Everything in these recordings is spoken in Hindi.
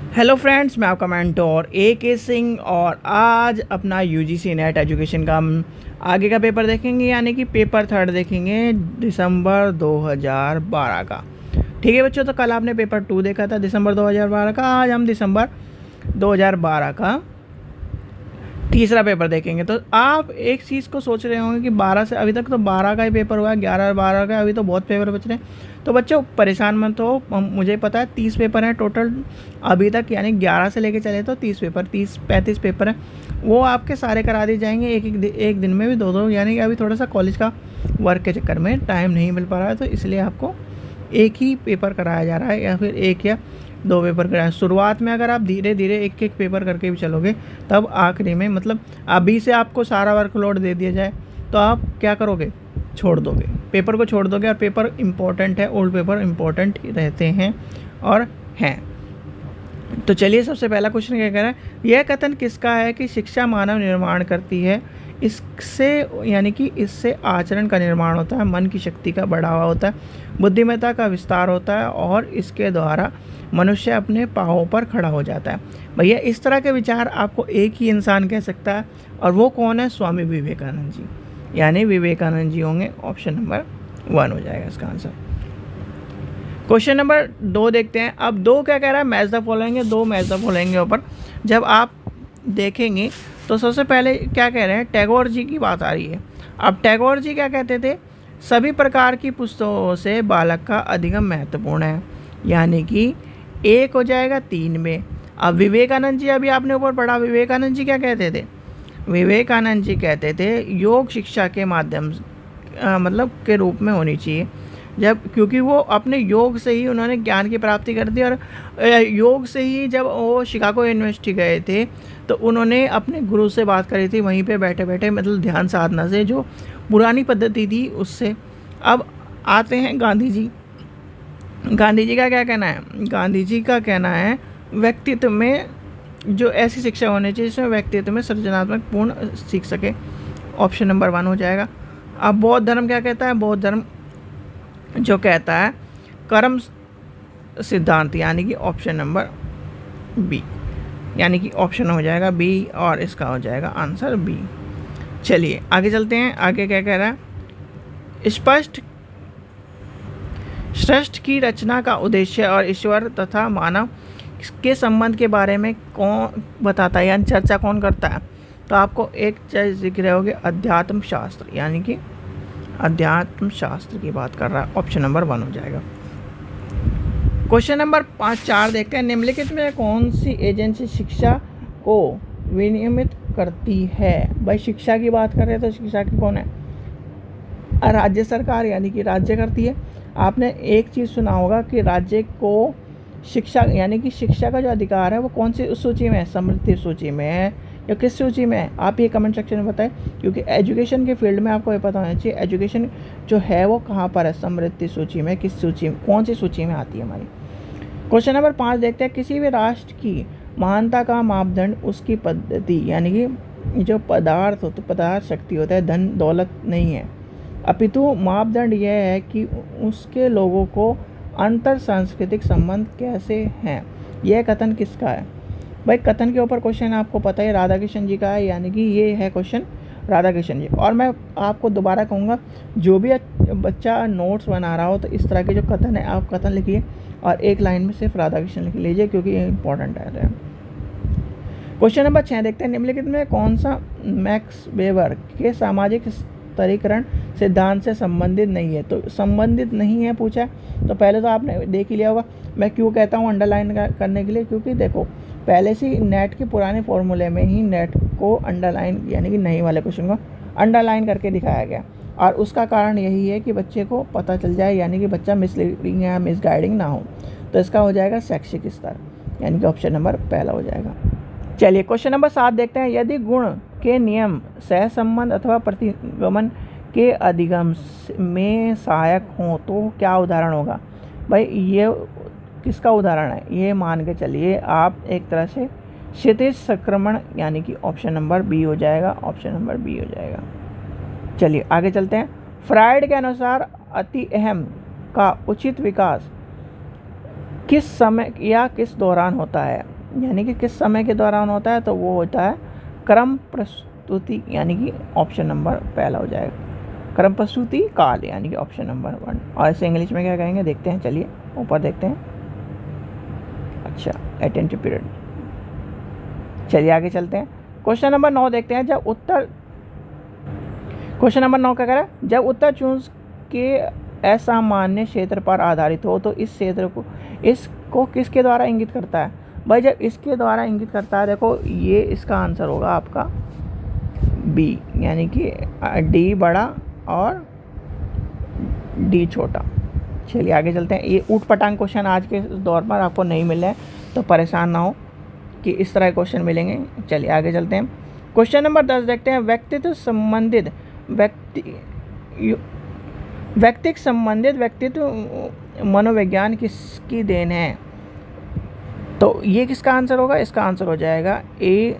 हेलो फ्रेंड्स, मैं आपका मेंटोर A.K. सिंह और आज अपना यूजीसी नेट एजुकेशन का हम आगे का पेपर देखेंगे, यानी कि पेपर थर्ड देखेंगे दिसंबर 2012 का। ठीक है बच्चों, तो कल आपने पेपर टू देखा था दिसंबर 2012 का। आज हम दिसंबर 2012 का तीसरा पेपर देखेंगे। तो आप एक चीज़ को सोच रहे होंगे कि 12 से अभी तक तो 12 का ही पेपर हुआ है, 11 12 का, अभी तो बहुत पेपर बच रहे हैं। तो बच्चों परेशान मत हो, मुझे पता है 30 पेपर हैं टोटल अभी तक, यानी 11 से लेके चले तो 30 पेपर, 30-35 पेपर हैं, वो आपके सारे करा दिए जाएंगे एक दिन में भी दो, यानी कि अभी थोड़ा सा कॉलेज का वर्क के चक्कर में टाइम नहीं मिल पा रहा है, तो इसलिए आपको एक ही पेपर कराया जा रहा है या फिर एक या दो पेपर कराए। शुरुआत में अगर आप धीरे धीरे एक एक पेपर करके भी चलोगे, तब आखिरी में मतलब अभी से आपको सारा वर्कलोड दे दिया जाए तो आप क्या करोगे, छोड़ दोगे, पेपर को छोड़ दोगे। और पेपर इम्पोर्टेंट है, ओल्ड पेपर इम्पोर्टेंट रहते हैं और हैं। तो चलिए, सबसे पहला क्वेश्चन क्या कह रहा है, यह कथन किसका है कि शिक्षा मानव निर्माण करती है। इससे यानी कि इससे आचरण का निर्माण होता है, मन की शक्ति का बढ़ावा होता है, बुद्धिमत्ता का विस्तार होता है और इसके द्वारा मनुष्य अपने पाँवों पर खड़ा हो जाता है। भैया इस तरह के विचार आपको एक ही इंसान कह सकता है, और वो कौन है, स्वामी विवेकानंद जी, यानी विवेकानंद जी होंगे। ऑप्शन नंबर 1 हो जाएगा इसका आंसर। क्वेश्चन नंबर 2 देखते हैं। अब 2 क्या कह रहा है, मैच द फॉलोइंग है, 2 मैच द फॉलोइंग के ऊपर जब आप देखेंगे तो सबसे पहले क्या कह रहे हैं, टैगोर जी की बात आ रही है। अब टैगोर जी क्या कहते थे, सभी प्रकार की पुस्तकों से बालक का अधिगम महत्वपूर्ण है, यानी कि 1 हो जाएगा 3 में। अब विवेकानंद जी, अभी आपने ऊपर पढ़ा, विवेकानंद जी क्या कहते थे, विवेकानंद जी कहते थे योग शिक्षा के माध्यम मतलब के रूप में होनी चाहिए, जब क्योंकि वो अपने योग से ही उन्होंने ज्ञान की प्राप्ति कर दी। और योग से ही जब वो शिकागो यूनिवर्सिटी गए थे तो उन्होंने अपने गुरु से बात करी थी वहीं पे बैठे बैठे, मतलब ध्यान साधना से, जो पुरानी पद्धति थी उससे। अब आते हैं गांधी जी। गांधी जी का क्या कहना है, गांधी जी का कहना है व्यक्तित्व में जो ऐसी शिक्षा होनी चाहिए जिसमें व्यक्तित्व में सृजनात्मक पूर्ण सीख सके। ऑप्शन नंबर 1 हो जाएगा। अब बौद्ध धर्म क्या कहता है, बौद्ध धर्म जो कहता है कर्म सिद्धांत, यानी कि ऑप्शन नंबर बी, यानी कि ऑप्शन हो जाएगा बी और इसका हो जाएगा आंसर बी। चलिए आगे चलते हैं। आगे क्या कह रहा है, स्पष्ट सृष्टि की रचना का उद्देश्य और ईश्वर तथा मानव के संबंध के बारे में कौन बताता है, यानी चर्चा कौन करता है। तो आपको एक चीज़ दिख रहे होगी, अध्यात्म शास्त्र, यानी कि अध्यात्म शास्त्र की बात कर रहा है। ऑप्शन नंबर 1 हो जाएगा। क्वेश्चन नंबर 4 देखते हैं। निम्नलिखित में कौन सी एजेंसी शिक्षा को विनियमित करती है। भाई शिक्षा की बात कर रहे हैं तो शिक्षा की कौन है, राज्य सरकार, यानी कि राज्य करती है। आपने एक चीज़ सुना होगा कि राज्य को शिक्षा, यानी कि शिक्षा का जो अधिकार है वो कौन सी सूची में है, समृद्धि सूची में है या किस सूची में है, आप ये कमेंट सेक्शन में बताएं, क्योंकि एजुकेशन के फील्ड में आपको ये पता होना चाहिए एजुकेशन जो है वो कहाँ पर है, समृद्धि सूची में, किस सूची में, कौन सी सूची में आती है हमारी। क्वेश्चन नंबर 5 देखते हैं। किसी भी राष्ट्र की महानता का मापदंड उसकी पद्धति, यानी कि जो पदार्थ होता, पदार्थ शक्ति होता है, धन दौलत नहीं है, अपितु मापदंड यह है कि उसके लोगों को अंतर सांस्कृतिक संबंध कैसे हैं। यह कथन किसका है। भाई कथन के ऊपर क्वेश्चन आपको पता है राधा कृष्ण जी का है, यानी कि ये है क्वेश्चन राधा कृष्ण जी। और मैं आपको दोबारा कहूँगा, जो भी बच्चा नोट्स बना रहा हो तो इस तरह के जो कथन है आप कथन लिखिए और एक लाइन में सिर्फ राधा कृष्ण लिख लीजिए, क्योंकि ये इंपॉर्टेंट है। क्वेश्चन नंबर 6 देखते हैं। निम्नलिखित में कौन सा मैक्स वेबर के सामाजिक स्तरीकरण सिद्धांत से संबंधित नहीं है। तो संबंधित नहीं है पूछा, तो पहले तो आपने देख ही लिया होगा। मैं क्यों कहता हूँ अंडरलाइन करने के लिए, क्योंकि देखो पहले से नेट के पुराने फॉर्मूले में ही नेट को अंडरलाइन, यानी कि नहीं वाले क्वेश्चन को अंडरलाइन करके दिखाया गया, और उसका कारण यही है कि बच्चे को पता चल जाए, यानी कि बच्चा मिसलीडिंग या मिसगाइडिंग ना हो। तो इसका हो जाएगा शैक्षिक स्तर, यानी कि ऑप्शन नंबर पहला हो जाएगा। चलिए क्वेश्चन नंबर 7 देखते हैं। यदि गुण के नियम सहसंबंध अथवा प्रतिगमन के अधिगम में सहायक हों तो क्या उदाहरण होगा। भाई ये किसका उदाहरण है, ये मान के चलिए आप एक तरह से क्षितिज संक्रमण, यानी कि ऑप्शन नंबर बी हो जाएगा, ऑप्शन नंबर बी हो जाएगा। चलिए आगे चलते हैं। फ्राइड के अनुसार अति अहम का उचित विकास किस समय या किस दौरान होता है। यानी कि किस समय के दौरान होता है, तो वो होता है क्रम प्रस्तुति, यानी कि ऑप्शन नंबर पहला हो जाएगा क्रम प्रस्तुति काल, यानी कि ऑप्शन नंबर 1। और इसे इंग्लिश में क्या कहेंगे देखते हैं, चलिए ऊपर देखते हैं। अच्छा, अटेंटिव पीरियड। चलिए आगे चलते हैं। क्वेश्चन नंबर 9 देखते हैं। क्वेश्चन नंबर 9 क्या कह रहा है, जब उत्तर चूंस के असामान्य क्षेत्र पर आधारित हो तो इस क्षेत्र को इसको किसके द्वारा इंगित करता है। भाई जब इसके द्वारा इंगित करता है, देखो ये इसका आंसर होगा आपका बी, यानी कि डी बड़ा और डी छोटा। चलिए आगे चलते हैं। ये ऊट पटांग क्वेश्चन आज के दौर पर आपको नहीं मिल रहे हैं, तो परेशान ना हो कि इस तरह के क्वेश्चन मिलेंगे। चलिए आगे चलते हैं। क्वेश्चन नंबर 10 देखते हैं। व्यक्तिक संबंधित व्यक्तित्व मनोविज्ञान किसकी देन है। तो ये किसका आंसर होगा, इसका आंसर हो जाएगा ए,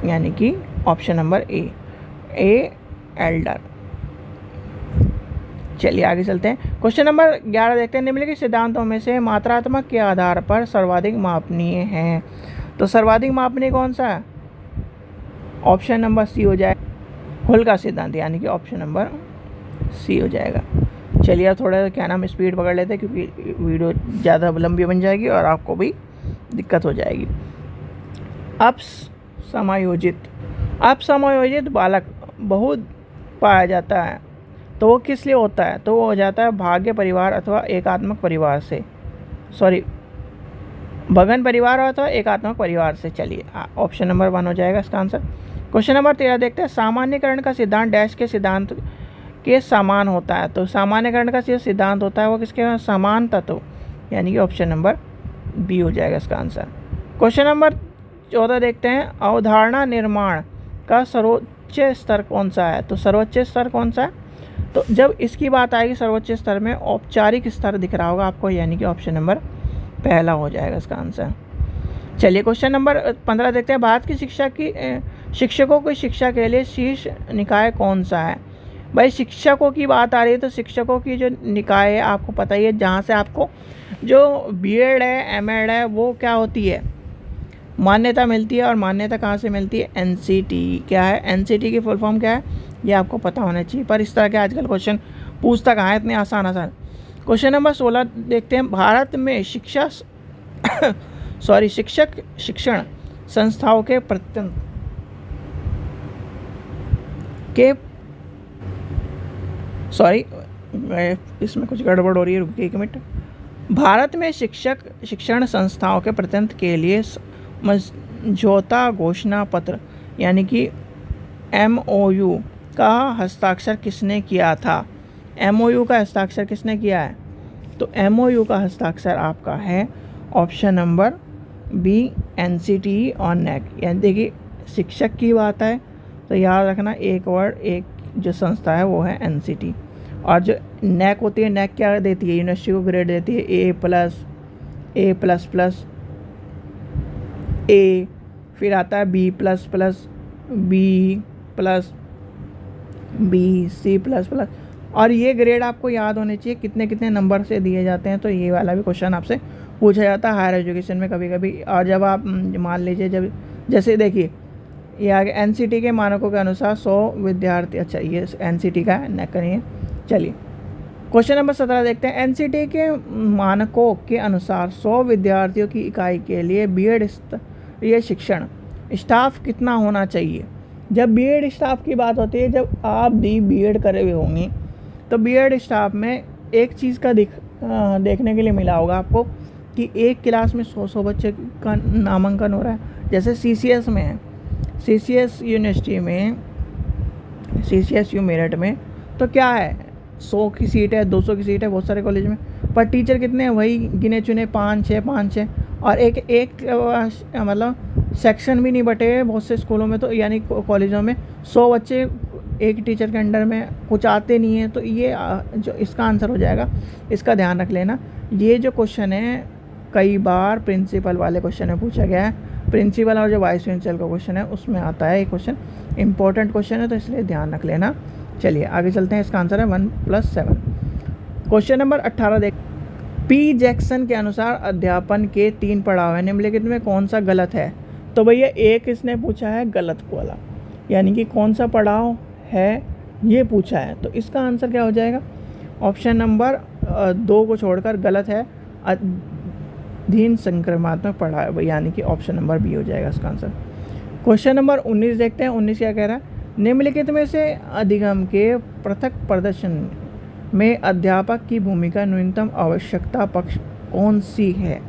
यानी कि ऑप्शन नंबर ए एल्डर। चलिए आगे चलते हैं। क्वेश्चन नंबर 11 देखते हैं। निम्नलिखित सिद्धांतों में से मात्रात्मक के आधार पर सर्वाधिक मापनीय हैं। तो सर्वाधिक मापनीय कौन सा है, ऑप्शन नंबर सी हो जाएगा हुल का सिद्धांत, यानी कि ऑप्शन नंबर सी हो जाएगा। चलिए अब थोड़ा क्या नाम स्पीड पकड़ लेते हैं, क्योंकि वीडियो ज़्यादा लंबी बन जाएगी और आपको भी दिक्कत हो जाएगी। अपसमायोजित बालक बहुत पाया जाता है, तो वो किस लिए होता है, तो वो हो जाता है भाग्य परिवार अथवा एकात्मक परिवार से, भगन परिवार अथवा एकात्मक परिवार से। चलिए ऑप्शन नंबर 1 हो जाएगा इसका आंसर। क्वेश्चन नंबर 13 देखते हैं। सामान्यकरण का सिद्धांत डैश के सिद्धांत के समान होता है। तो सामान्यकरण का जो सिद्धांत होता है वो किसके समान तत्व, यानी कि ऑप्शन नंबर बी हो जाएगा इसका आंसर। क्वेश्चन नंबर 14 देखते हैं। अवधारणा निर्माण का सर्वोच्च स्तर कौन सा है। तो सर्वोच्च स्तर कौन सा है, तो जब इसकी बात आएगी सर्वोच्च स्तर में औपचारिक स्तर दिख रहा होगा आपको, यानी कि ऑप्शन नंबर पहला हो जाएगा इसका आंसर। चलिए क्वेश्चन नंबर 15 देखते हैं। भारत की शिक्षकों की शिक्षा के लिए शीर्ष निकाय कौन सा है। भाई शिक्षकों की बात आ रही है, तो शिक्षकों की जो निकाय है आपको पता ही है, जहाँ से आपको जो बीएड है एमएड है वो क्या होती है, मान्यता मिलती है। और मान्यता कहाँ से मिलती है, एनसीटी। क्या है एनसीटी की फुल फॉर्म क्या है, ये आपको पता होना चाहिए। पर इस तरह के आजकल क्वेश्चन पूछता कहाँ है, इतने आसान। क्वेश्चन नंबर 16 देखते हैं। भारत में शिक्षक शिक्षण संस्थाओं के इसमें कुछ गड़बड़ हो रही है, रुकिए 1 मिनट। भारत में शिक्षक शिक्षण संस्थाओं के प्रतिनिधित्व के लिए समझौता घोषणा पत्र, यानी कि MOU का हस्ताक्षर किसने किया था। MOU का हस्ताक्षर किसने किया है, तो MOU का हस्ताक्षर आपका है ऑप्शन नंबर बी, NCTE और NAC। यानी देखिए शिक्षक की बात है तो याद रखना एक वर्ड, एक जो संस्था है वो है NCT। और जो NAC होती है, NAC क्या देती है, यूनिवर्सिटी को ग्रेड देती है A+, A++, A, फिर आता है B++, B, C++। और ये ग्रेड आपको याद होने चाहिए कितने कितने नंबर से दिए जाते हैं। तो ये वाला भी क्वेश्चन आपसे पूछा जाता है हायर एजुकेशन में कभी कभी। और जब आप मान लीजिए जैसे देखिए ये आगे NCT के मानकों के अनुसार 100 विद्यार्थी, अच्छा ये NCT का है, NAC का नहीं है। चलिए क्वेश्चन नंबर 17 देखते हैं। NCT के मानकों के अनुसार 100 विद्यार्थियों की इकाई के लिए बीएड स्तरीय शिक्षण स्टाफ कितना होना चाहिए। जब बीएड स्टाफ की बात होती है, जब आप भी बीएड करे हुए होंगे तो बीएड स्टाफ में एक चीज़ का देखने के लिए मिला होगा आपको कि एक क्लास में 100 बच्चे का नामांकन हो रहा है। जैसे CCS में है, CCS यूनिवर्सिटी में, CCSU मेरठ में तो क्या है 100 की सीट है, 200 की सीट है बहुत सारे कॉलेज में, पर टीचर कितने हैं वही गिने चुने 5-6 और एक मतलब सेक्शन भी नहीं बटे बहुत से स्कूलों में, तो यानी कॉलेजों में 100 बच्चे एक टीचर के अंडर में, कुछ आते नहीं है। तो ये जो इसका आंसर हो जाएगा, इसका ध्यान रख लेना। ये जो क्वेश्चन है कई बार प्रिंसिपल वाले क्वेश्चन में पूछा गया है, प्रिंसिपल और जो वाइस प्रिंसिपल का क्वेश्चन है उसमें आता है ये क्वेश्चन, इंपॉर्टेंट क्वेश्चन है तो इसलिए ध्यान रख लेना। चलिए आगे चलते हैं, इसका आंसर है 1+7। क्वेश्चन नंबर 18 देख। पी जैक्सन के अनुसार अध्यापन के 3 पड़ाव हैं, निम्नलिखित में कौन सा गलत है? तो भैया एक इसने पूछा है गलत वाला, यानी कि कौन सा पड़ाव है ये पूछा है, तो इसका आंसर क्या हो जाएगा? ऑप्शन नंबर 2 को छोड़कर गलत है, अधीन संक्रमणात्मक पड़ाव, यानी कि ऑप्शन नंबर बी हो जाएगा इसका आंसर। क्वेश्चन नंबर 19 देखते हैं। 19 क्या कह रहा है? निम्नलिखित में से अधिगम के पृथक प्रदर्शन में अध्यापक की भूमिका न्यूनतम आवश्यकता पक्ष कौन सी है?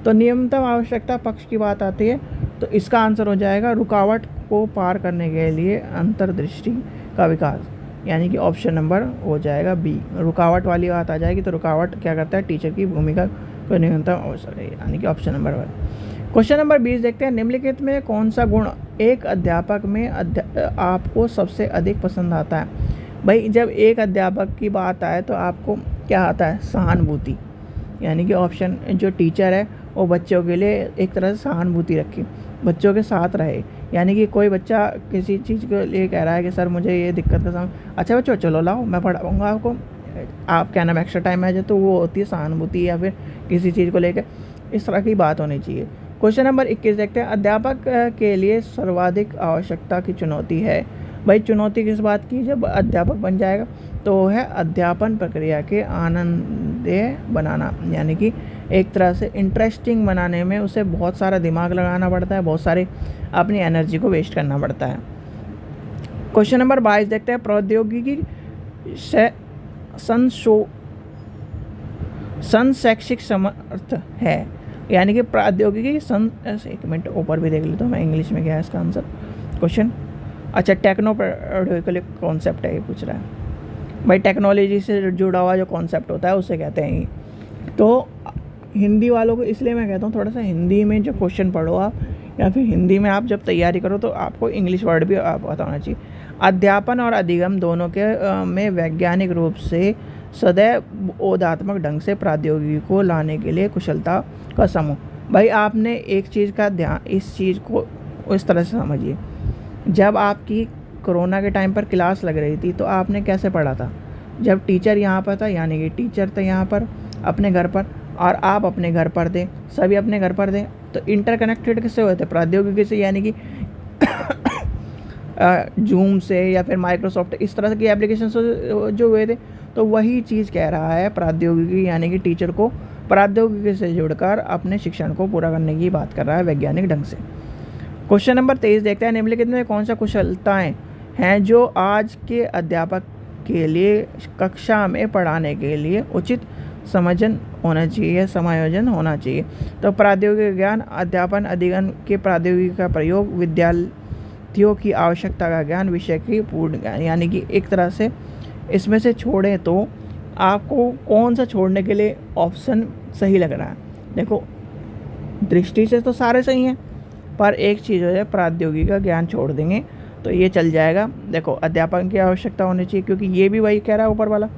तो न्यूनतम आवश्यकता पक्ष की बात आती है तो इसका आंसर हो जाएगा रुकावट को पार करने के लिए अंतर्दृष्टि का विकास, यानी कि ऑप्शन नंबर हो जाएगा बी। रुकावट वाली बात आ जाएगी तो रुकावट क्या करता है? टीचर की भूमिका को न्यूनतम आवश्यक है, यानी कि ऑप्शन नंबर 1। क्वेश्चन नंबर 20 देखते हैं। निम्नलिखित में कौन सा गुण एक अध्यापक में आपको सबसे अधिक पसंद आता है? भाई जब एक अध्यापक की बात आए तो आपको क्या आता है? सहानुभूति, यानी कि ऑप्शन जो टीचर है वो बच्चों के लिए एक तरह से सहानुभूति रखे, बच्चों के साथ रहे, यानी कि कोई बच्चा किसी चीज़ के लिए कह रहा है कि सर मुझे ये दिक्कत का अच्छा बच्चों चलो लाओ मैं पढ़ाऊँगा आपको, आप क्या नाम एक्स्ट्रा टाइम है तो वो होती है सहानुभूति, या फिर किसी चीज़ को लेकर इस तरह की बात होनी चाहिए। क्वेश्चन नंबर 21 देखते हैं। अध्यापक के लिए सर्वाधिक आवश्यकता की चुनौती है। भाई चुनौती किस बात की? जब अध्यापक बन जाएगा तो वो है अध्यापन प्रक्रिया के आनंददेय बनाना, यानी कि एक तरह से इंटरेस्टिंग बनाने में उसे बहुत सारा दिमाग लगाना पड़ता है, बहुत सारी अपनी एनर्जी को वेस्ट करना पड़ता है। क्वेश्चन नंबर 22 देखते हैं। प्रौद्योगिकी से शैक्षिक समर्थ है, यानी कि प्रौद्योगिकी एक मिनट ऊपर भी देख लेता हूँ मैं इंग्लिश में क्या है इसका आंसर क्वेश्चन। अच्छा टेक्नोलॉजिकल कॉन्सेप्ट है ये पूछ रहा है। भाई टेक्नोलॉजी से जुड़ा हुआ जो कॉन्सेप्ट होता है उसे कहते हैं। तो हिंदी वालों को इसलिए मैं कहता हूँ थोड़ा सा हिंदी में जो क्वेश्चन पढ़ो आप, या फिर हिंदी में आप जब तैयारी करो तो आपको इंग्लिश वर्ड भी पता होना चाहिए। अध्यापन और अधिगम दोनों के में वैज्ञानिक रूप से सदैव बोधात्मक ढंग से प्रौद्योगिकी को लाने के लिए कुशलता का समूह। भाई आपने एक चीज़ का ध्यान, इस चीज़ को इस तरह से समझिए, जब आपकी कोरोना के टाइम पर क्लास लग रही थी तो आपने कैसे पढ़ा था? जब टीचर यहाँ पर था, यानी कि टीचर था यहाँ पर अपने घर पर और आप अपने घर पर थे, सभी अपने घर पर थे, तो इंटरकनेक्टेड किससे हुए थे? प्रौद्योगिकी से, यानी कि जूम से या फिर माइक्रोसॉफ्ट इस तरह की एप्लीकेशन जो हुए थे। तो वही चीज़ कह रहा है प्रौद्योगिकी, यानी कि टीचर को प्रौद्योगिकी से जुड़कर अपने शिक्षण को पूरा करने की बात कर रहा है वैज्ञानिक ढंग से। क्वेश्चन नंबर 23 देखते हैं। निम्नलिखित में कौन सा कुशलताएं हैं जो आज के अध्यापक के लिए कक्षा में पढ़ाने के लिए उचित समायोजन होना चाहिए? तो प्रौद्योगिकी ज्ञान, अध्यापन अधिगम के प्रौद्योगिकी का प्रयोग, विद्यार्थियों की आवश्यकता का ज्ञान, विषय की पूर्ण ज्ञान, यानी कि एक तरह से इसमें से छोड़ें तो आपको कौन सा छोड़ने के लिए ऑप्शन सही लग रहा है? देखो दृष्टि से तो सारे सही हैं, पर एक चीज़ है प्रौद्योगिकी का ज्ञान छोड़ देंगे तो ये चल जाएगा। देखो अध्यापन की आवश्यकता होनी चाहिए, क्योंकि ये भी वही कह रहा है ऊपर वाला,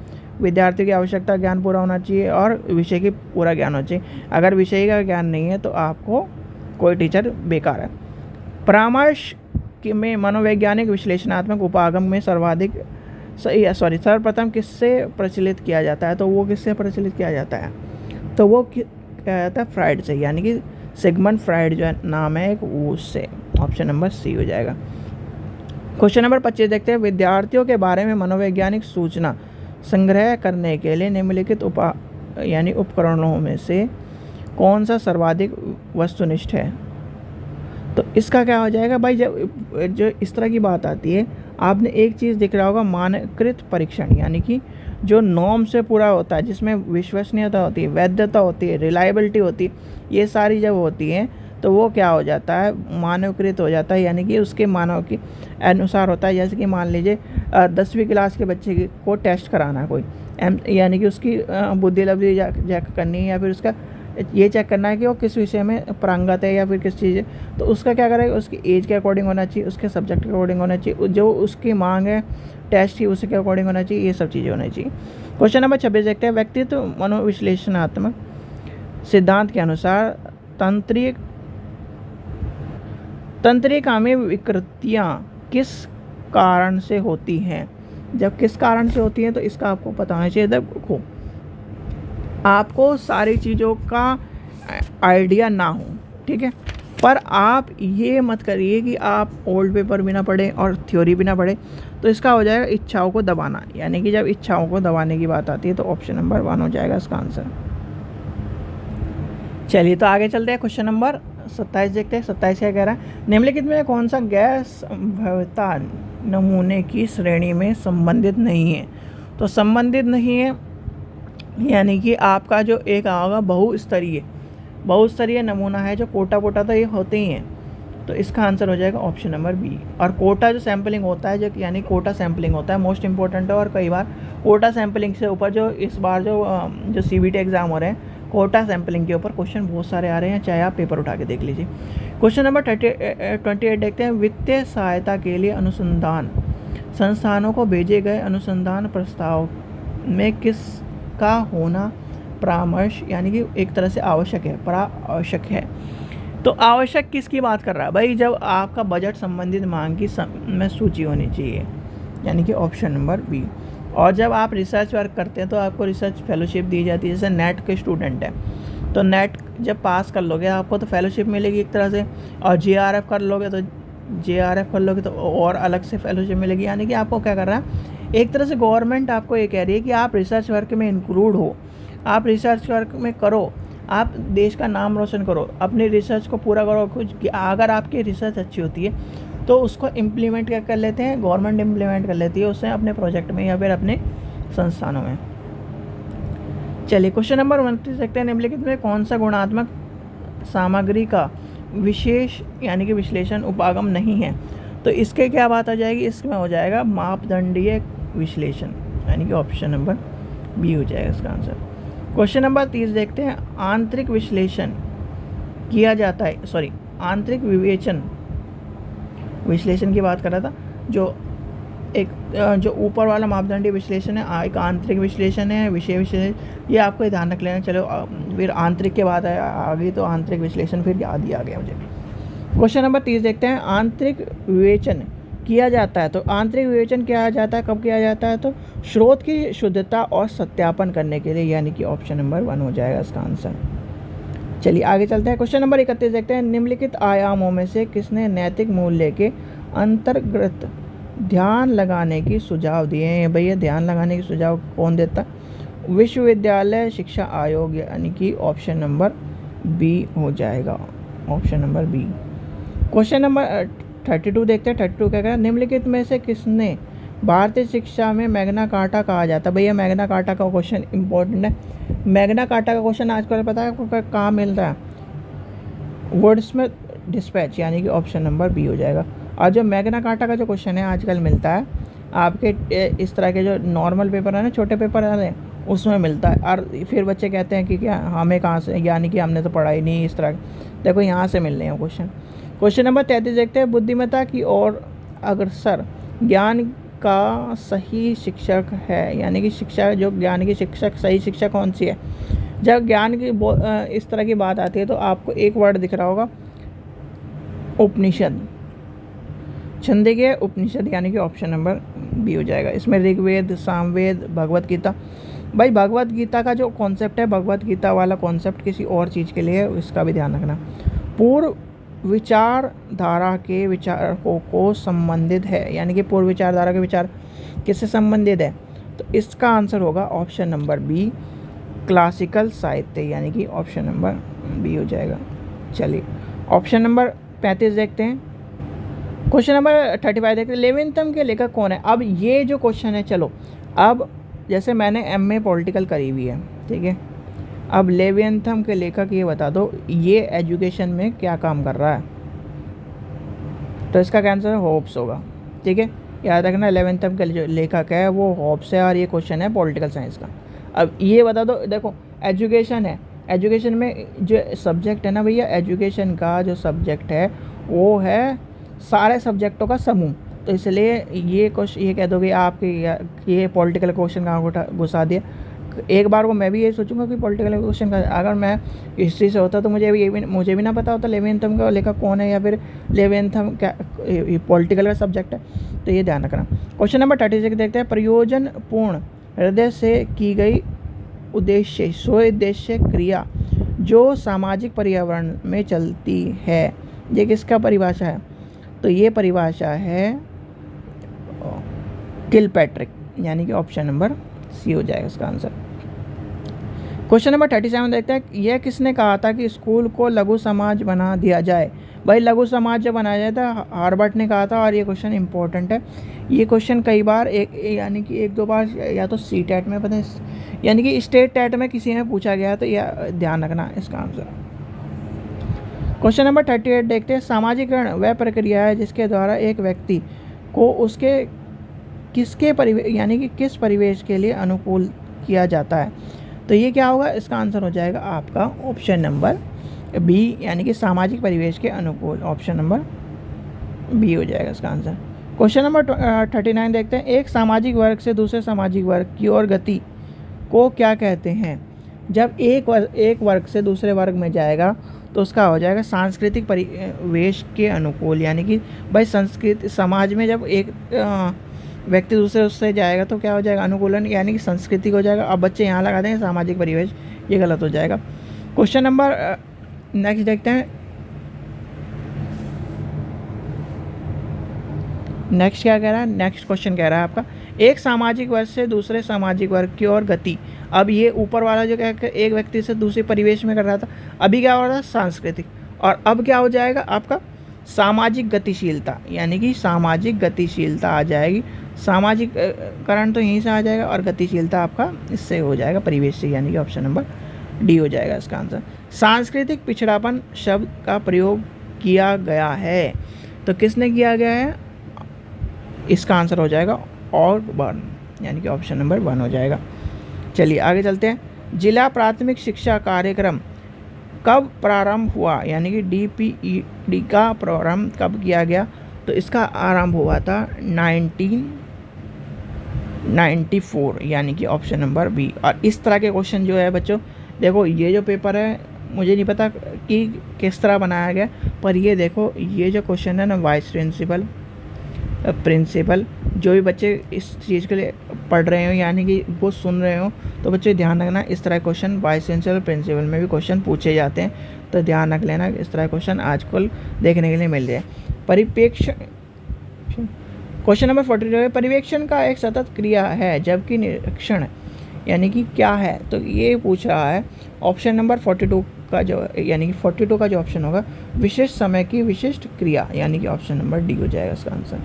विद्यार्थी की आवश्यकता ज्ञान पूरा होना चाहिए और विषय की पूरा ज्ञान होना चाहिए। अगर विषय का ज्ञान नहीं है तो आपको कोई टीचर बेकार है। परामर्श में मनोवैज्ञानिक विश्लेषणात्मक उपागम में सर्वप्रथम किससे प्रचलित किया जाता है? तो वो किससे प्रचलित किया जाता है? तो वो कहता है फ्राइड से, यानी कि सिगमंड फ्राइड जो नाम है एक, वो उससे ऑप्शन नंबर सी हो जाएगा। क्वेश्चन नंबर 25 देखते हैं। विद्यार्थियों के बारे में मनोवैज्ञानिक सूचना संग्रह करने के लिए निम्नलिखित उपकरणों में से कौन सा सर्वाधिक वस्तुनिष्ठ है? तो इसका क्या हो जाएगा? भाई जब जो इस तरह की बात आती है, आपने एक चीज़ दिख रहा होगा मानकृत परीक्षण, यानी कि जो नॉर्म से पूरा होता है, जिसमें विश्वसनीयता होती है, वैधता होती है, रिलायबिलिटी होती है, ये सारी जब होती हैं तो वो क्या हो जाता है? मानवकृत हो जाता है, यानी कि उसके मानव के अनुसार होता है। जैसे कि मान लीजिए 10वीं क्लास के बच्चे को टेस्ट कराना है कोई, यानी कि उसकी बुद्धि लब्धि चेक करनी है, या फिर उसका ये चेक करना है कि वो किस विषय में पारंगत है या फिर किस चीज़ है, तो उसका क्या करेगा? उसकी एज के अकॉर्डिंग होना चाहिए, उसके सब्जेक्ट के अकॉर्डिंग होना चाहिए, जो उसकी मांग है टेस्ट की उसके अकॉर्डिंग होना चाहिए, ये सब चीज़ें होनी चाहिए। क्वेश्चन नंबर 26 देखते हैं। व्यक्तित्व मनोविश्लेषणात्मक सिद्धांत के अनुसार तंत्रिका में विकृतियाँ किस कारण से होती हैं? जब किस कारण से होती हैं तो इसका आपको पता होना चाहिए। देखो आपको सारी चीज़ों का आइडिया ना हो, ठीक है। पर आप ये मत करिए कि आप ओल्ड पेपर भी ना पढ़ें और थ्योरी भी ना पढ़ें, तो इसका हो जाएगा इच्छाओं को दबाना। यानी कि जब इच्छाओं को दबाने की बात आती है तो ऑप्शन नंबर 1 हो जाएगा इसका आंसर। चलिए तो आगे चलते हैं, क्वेश्चन नंबर 27 देखते हैं। 27 क्या कह रहा है, निम्नलिखित में कौन सा गैस संभाव्यता नमूने की श्रेणी में संबंधित नहीं है। तो संबंधित नहीं है यानी कि आपका जो एक होगा बहुस्तरीय नमूना है, जो कोटा वोटा तो ये होते ही हैं, तो इसका आंसर हो जाएगा ऑप्शन नंबर बी। और कोटा जो सैम्पलिंग होता है, जो यानी कोटा सैम्पलिंग होता है, मोस्ट इंपॉर्टेंट है। और कई बार कोटा सैम्पलिंग से ऊपर जो इस बार जो CBT एग्ज़ाम हो रहे हैं, कोटा सैम्पलिंग के ऊपर क्वेश्चन बहुत सारे आ रहे हैं, चाहे आप पेपर उठा के देख लीजिए। क्वेश्चन नंबर 28 देखते हैं। वित्तीय सहायता के लिए अनुसंधान संस्थानों को भेजे गए अनुसंधान प्रस्ताव में किसका होना परामर्श यानी कि एक तरह से आवश्यक है। तो आवश्यक किसकी बात कर रहा है भाई, जब आपका बजट संबंधित मांग की में सूची होनी चाहिए, यानी कि ऑप्शन नंबर बी। और जब आप रिसर्च वर्क करते हैं तो आपको रिसर्च फेलोशिप दी जाती है। जैसे नेट के स्टूडेंट हैं तो नेट जब पास कर लोगे आपको तो फेलोशिप मिलेगी एक तरह से, और JRF कर लोगे तो और अलग से फेलोशिप मिलेगी। यानी कि आपको क्या कर रहा है, एक तरह से गवर्नमेंट आपको ये कह रही है कि आप रिसर्च वर्क में इंक्लूड हो, आप रिसर्च वर्क में करो, आप देश का नाम रोशन करो, अपनी रिसर्च को पूरा करो। कुछ अगर आपकी रिसर्च अच्छी होती है तो उसको इम्प्लीमेंट क्या कर लेते हैं, गवर्नमेंट इम्प्लीमेंट कर लेती है उससे अपने प्रोजेक्ट में या फिर अपने संस्थानों में। चलिए क्वेश्चन नंबर 29 देखते हैं। निम्नलिखित में कौन सा गुणात्मक सामग्री का विशेष यानी कि विश्लेषण उपागम नहीं है। तो इसके क्या बात आ जाएगी, इसमें हो जाएगा मापदंडीय विश्लेषण, यानी कि ऑप्शन नंबर बी हो जाएगा इसका आंसर। क्वेश्चन नंबर 30 देखते हैं। आंतरिक विश्लेषण किया जाता है, आंतरिक विश्लेषण की बात कर रहा था। जो ऊपर वाला मापदंडीय विश्लेषण है, एक आंतरिक विश्लेषण है, विषय विश्लेषण, ये आपको ध्यान रख लेना। चलो फिर आंतरिक के बाद आ गई तो आंतरिक विश्लेषण फिर याद ही आ गया मुझे। क्वेश्चन नंबर 30 देखते हैं। आंतरिक विवेचन किया जाता है, तो आंतरिक विवेचन किया जाता है, कब किया जाता है, तो स्रोत की शुद्धता और सत्यापन करने के लिए, यानी कि ऑप्शन नंबर 1 हो जाएगा इसका आंसर। चलिए आगे चलते हैं। क्वेश्चन नंबर 31 देखते हैं। निम्नलिखित आयामों में से किसने नैतिक मूल्य के अंतर्गत ध्यान लगाने की सुझाव दिए हैं। भैया ध्यान लगाने की सुझाव कौन देता, विश्वविद्यालय शिक्षा आयोग, यानी कि ऑप्शन नंबर बी हो जाएगा, option number b. Question number 32 देखते हैं। 32 क्या कहा, निम्नलिखित में से किसने भारतीय शिक्षा में मैग्ना कार्टा कहा जाता है। भैया मैग्ना कार्टा का क्वेश्चन इंपॉर्टेंट है। मैग्ना कार्टा का क्वेश्चन आजकल पता है आपको कहाँ मिल रहा है, वर्ड्समिथ डिस्पैच, यानी कि ऑप्शन नंबर बी हो जाएगा। और जो मैग्ना कार्टा का जो क्वेश्चन है आजकल मिलता है आपके इस तरह के जो नॉर्मल पेपर है ना, छोटे पेपर है, उसमें मिलता है। और फिर बच्चे कहते हैं कि क्या हमें कहाँ से, यानी कि हमने तो पढ़ाई नहीं इस तरह, देखो यहाँ से मिल रहे हैं क्वेश्चन। क्वेश्चन नंबर 33 देखते हैं। बुद्धिमत्ता की ओर अग्रसर ज्ञान का सही शिक्षक है, यानी कि शिक्षा जो ज्ञान की शिक्षक सही शिक्षा कौन सी है। जब ज्ञान की इस तरह की बात आती है तो आपको एक वर्ड दिख रहा होगा, उपनिषद, छंदोग्य उपनिषद, यानी कि ऑप्शन नंबर बी हो जाएगा। इसमें ऋग्वेद, सामवेद, भगवत गीता। भाई भगवत गीता का जो कॉन्सेप्ट है, भगवत गीता वाला कॉन्सेप्ट किसी और चीज़ के लिए है, इसका भी ध्यान रखना। पूर्व विचारधारा के विचारकों को संबंधित है, यानी कि पूर्व विचारधारा के विचार किससे संबंधित है, तो इसका आंसर होगा ऑप्शन नंबर बी, क्लासिकल साहित्य, यानी कि ऑप्शन नंबर बी हो जाएगा। चलिए ऑप्शन नंबर 35 देखते हैं। क्वेश्चन नंबर 35 देखते हैं। लेविनथम के लेखक कौन है। अब ये जो क्वेश्चन है, चलो अब जैसे मैंने MA पॉलिटिकल करी हुई है, ठीक है, अब लेविनथम के लेखक ये बता दो ये एजुकेशन में क्या काम कर रहा है, तो इसका आंसर होब्स होगा, ठीक है, याद रखना। लेविनथम के जो लेखक है वो होब्स है और ये क्वेश्चन है पॉलिटिकल साइंस का। अब ये बता दो, देखो एजुकेशन है, एजुकेशन में जो सब्जेक्ट है ना भैया, एजुकेशन का जो सब्जेक्ट है वो है सारे सब्जेक्टों का समूह, तो इसलिए ये क्वेश्चन ये कह दोगे आपके ये पॉलिटिकल क्वेश्चन कहाँ घुसा दिया। एक बार को मैं भी यही सोचूंगा कि पॉलिटिकल क्वेश्चन का, अगर मैं हिस्ट्री से होता तो मुझे भी ना पता होता लेविनथम का लेखक कौन है, या फिर लेविनथम क्या पॉलिटिकल का सब्जेक्ट है, तो ये ध्यान रखना। क्वेश्चन नंबर 36 देखते हैं। प्रयोजन पूर्ण हृदय से की गई उद्देश्य स्वउद्देश्य क्रिया जो सामाजिक पर्यावरण में चलती है। ये किसका परिभाषा है? तो ये परिभाषा है किलपैट्रिक, यानी कि ऑप्शन नंबर सी हो जाएगा इसका आंसर। क्वेश्चन नंबर 37 देखते हैं, यह किसने कहा था कि स्कूल को लघु समाज बना दिया जाए? भाई लघु समाज जब बनाया जाए था हार्वर्ड ने कहा था, और ये क्वेश्चन इंपॉर्टेंट है। ये क्वेश्चन कई बार यानी कि एक दो बार या तो सी टेट में पता यानी कि स्टेट टेट में किसी ने पूछा गया, तो यह ध्यान रखना इसका आंसर। क्वेश्चन नंबर 38 देखते हैं, सामाजिकरण वह प्रक्रिया है जिसके द्वारा एक व्यक्ति को उसके किसके परिवेश यानी कि किस परिवेश के लिए अनुकूल किया जाता है? तो ये क्या होगा? इसका आंसर हो जाएगा आपका ऑप्शन नंबर बी, यानी कि सामाजिक परिवेश के अनुकूल। ऑप्शन नंबर बी हो जाएगा इसका आंसर। क्वेश्चन नंबर 39 देखते हैं, एक सामाजिक वर्ग से दूसरे सामाजिक वर्ग की ओर गति को क्या कहते हैं? जब एक वर्ग से दूसरे वर्ग में जाएगा तो उसका हो जाएगा सांस्कृतिक परिवेश के अनुकूल, यानी कि भाई संस्कृति समाज में जब एक व्यक्ति दूसरे उससे जाएगा तो क्या हो जाएगा? अनुकूलन, यानी कि संस्कृति हो जाएगा। अब बच्चे यहाँ लगा देंगे सामाजिक परिवेश, ये गलत हो जाएगा। क्वेश्चन नंबर नेक्स्ट देखते हैं, नेक्स्ट क्या कह रहा है? नेक्स्ट क्वेश्चन कह रहा है आपका, एक सामाजिक वर्ग से दूसरे सामाजिक वर्ग की ओर गति। अब ये ऊपर वाला जो क्या एक व्यक्ति से दूसरे परिवेश में कर रहा था, अभी क्या हो रहा था? सांस्कृतिक, और अब क्या हो जाएगा आपका? सामाजिक गतिशीलता, यानी कि सामाजिक गतिशीलता आ जाएगी। सामाजिक करण तो यहीं से आ जाएगा, और गतिशीलता आपका इससे हो जाएगा परिवेश से, यानी कि ऑप्शन नंबर डी हो जाएगा इसका आंसर। सांस्कृतिक पिछड़ापन शब्द का प्रयोग किया गया है, तो किसने किया गया है? इसका आंसर हो जाएगा ऑसबर्न, यानी कि ऑप्शन नंबर 1 हो जाएगा। चलिए आगे चलते हैं। जिला प्राथमिक शिक्षा कार्यक्रम कब प्रारंभ हुआ? यानी कि DPED का प्रारंभ कब किया गया? तो इसका आरंभ हुआ था 1994, यानी कि ऑप्शन नंबर बी। और इस तरह के क्वेश्चन जो है बच्चों, देखो ये जो पेपर है मुझे नहीं पता कि किस तरह बनाया गया, पर ये देखो ये जो क्वेश्चन है ना, वाइस प्रिंसिपल जो भी बच्चे इस चीज़ के लिए पढ़ रहे हो यानी कि वो सुन रहे हो, तो बच्चे ध्यान रखना इस तरह क्वेश्चन वाइस प्रिंसिपल में भी क्वेश्चन पूछे जाते हैं, तो ध्यान रख लेना इस तरह क्वेश्चन आजकल देखने के लिए मिल जाए। परिप्रेक्ष्य क्वेश्चन नंबर 42, परिवेक्षण का एक सतत क्रिया है जबकि निरीक्षण यानी कि क्या है? तो ये पूछ रहा है ऑप्शन नंबर 42 का जो यानी कि 42 का जो ऑप्शन होगा विशिष्ट समय की विशिष्ट क्रिया, यानी कि ऑप्शन नंबर डी हो जाएगा इसका आंसर।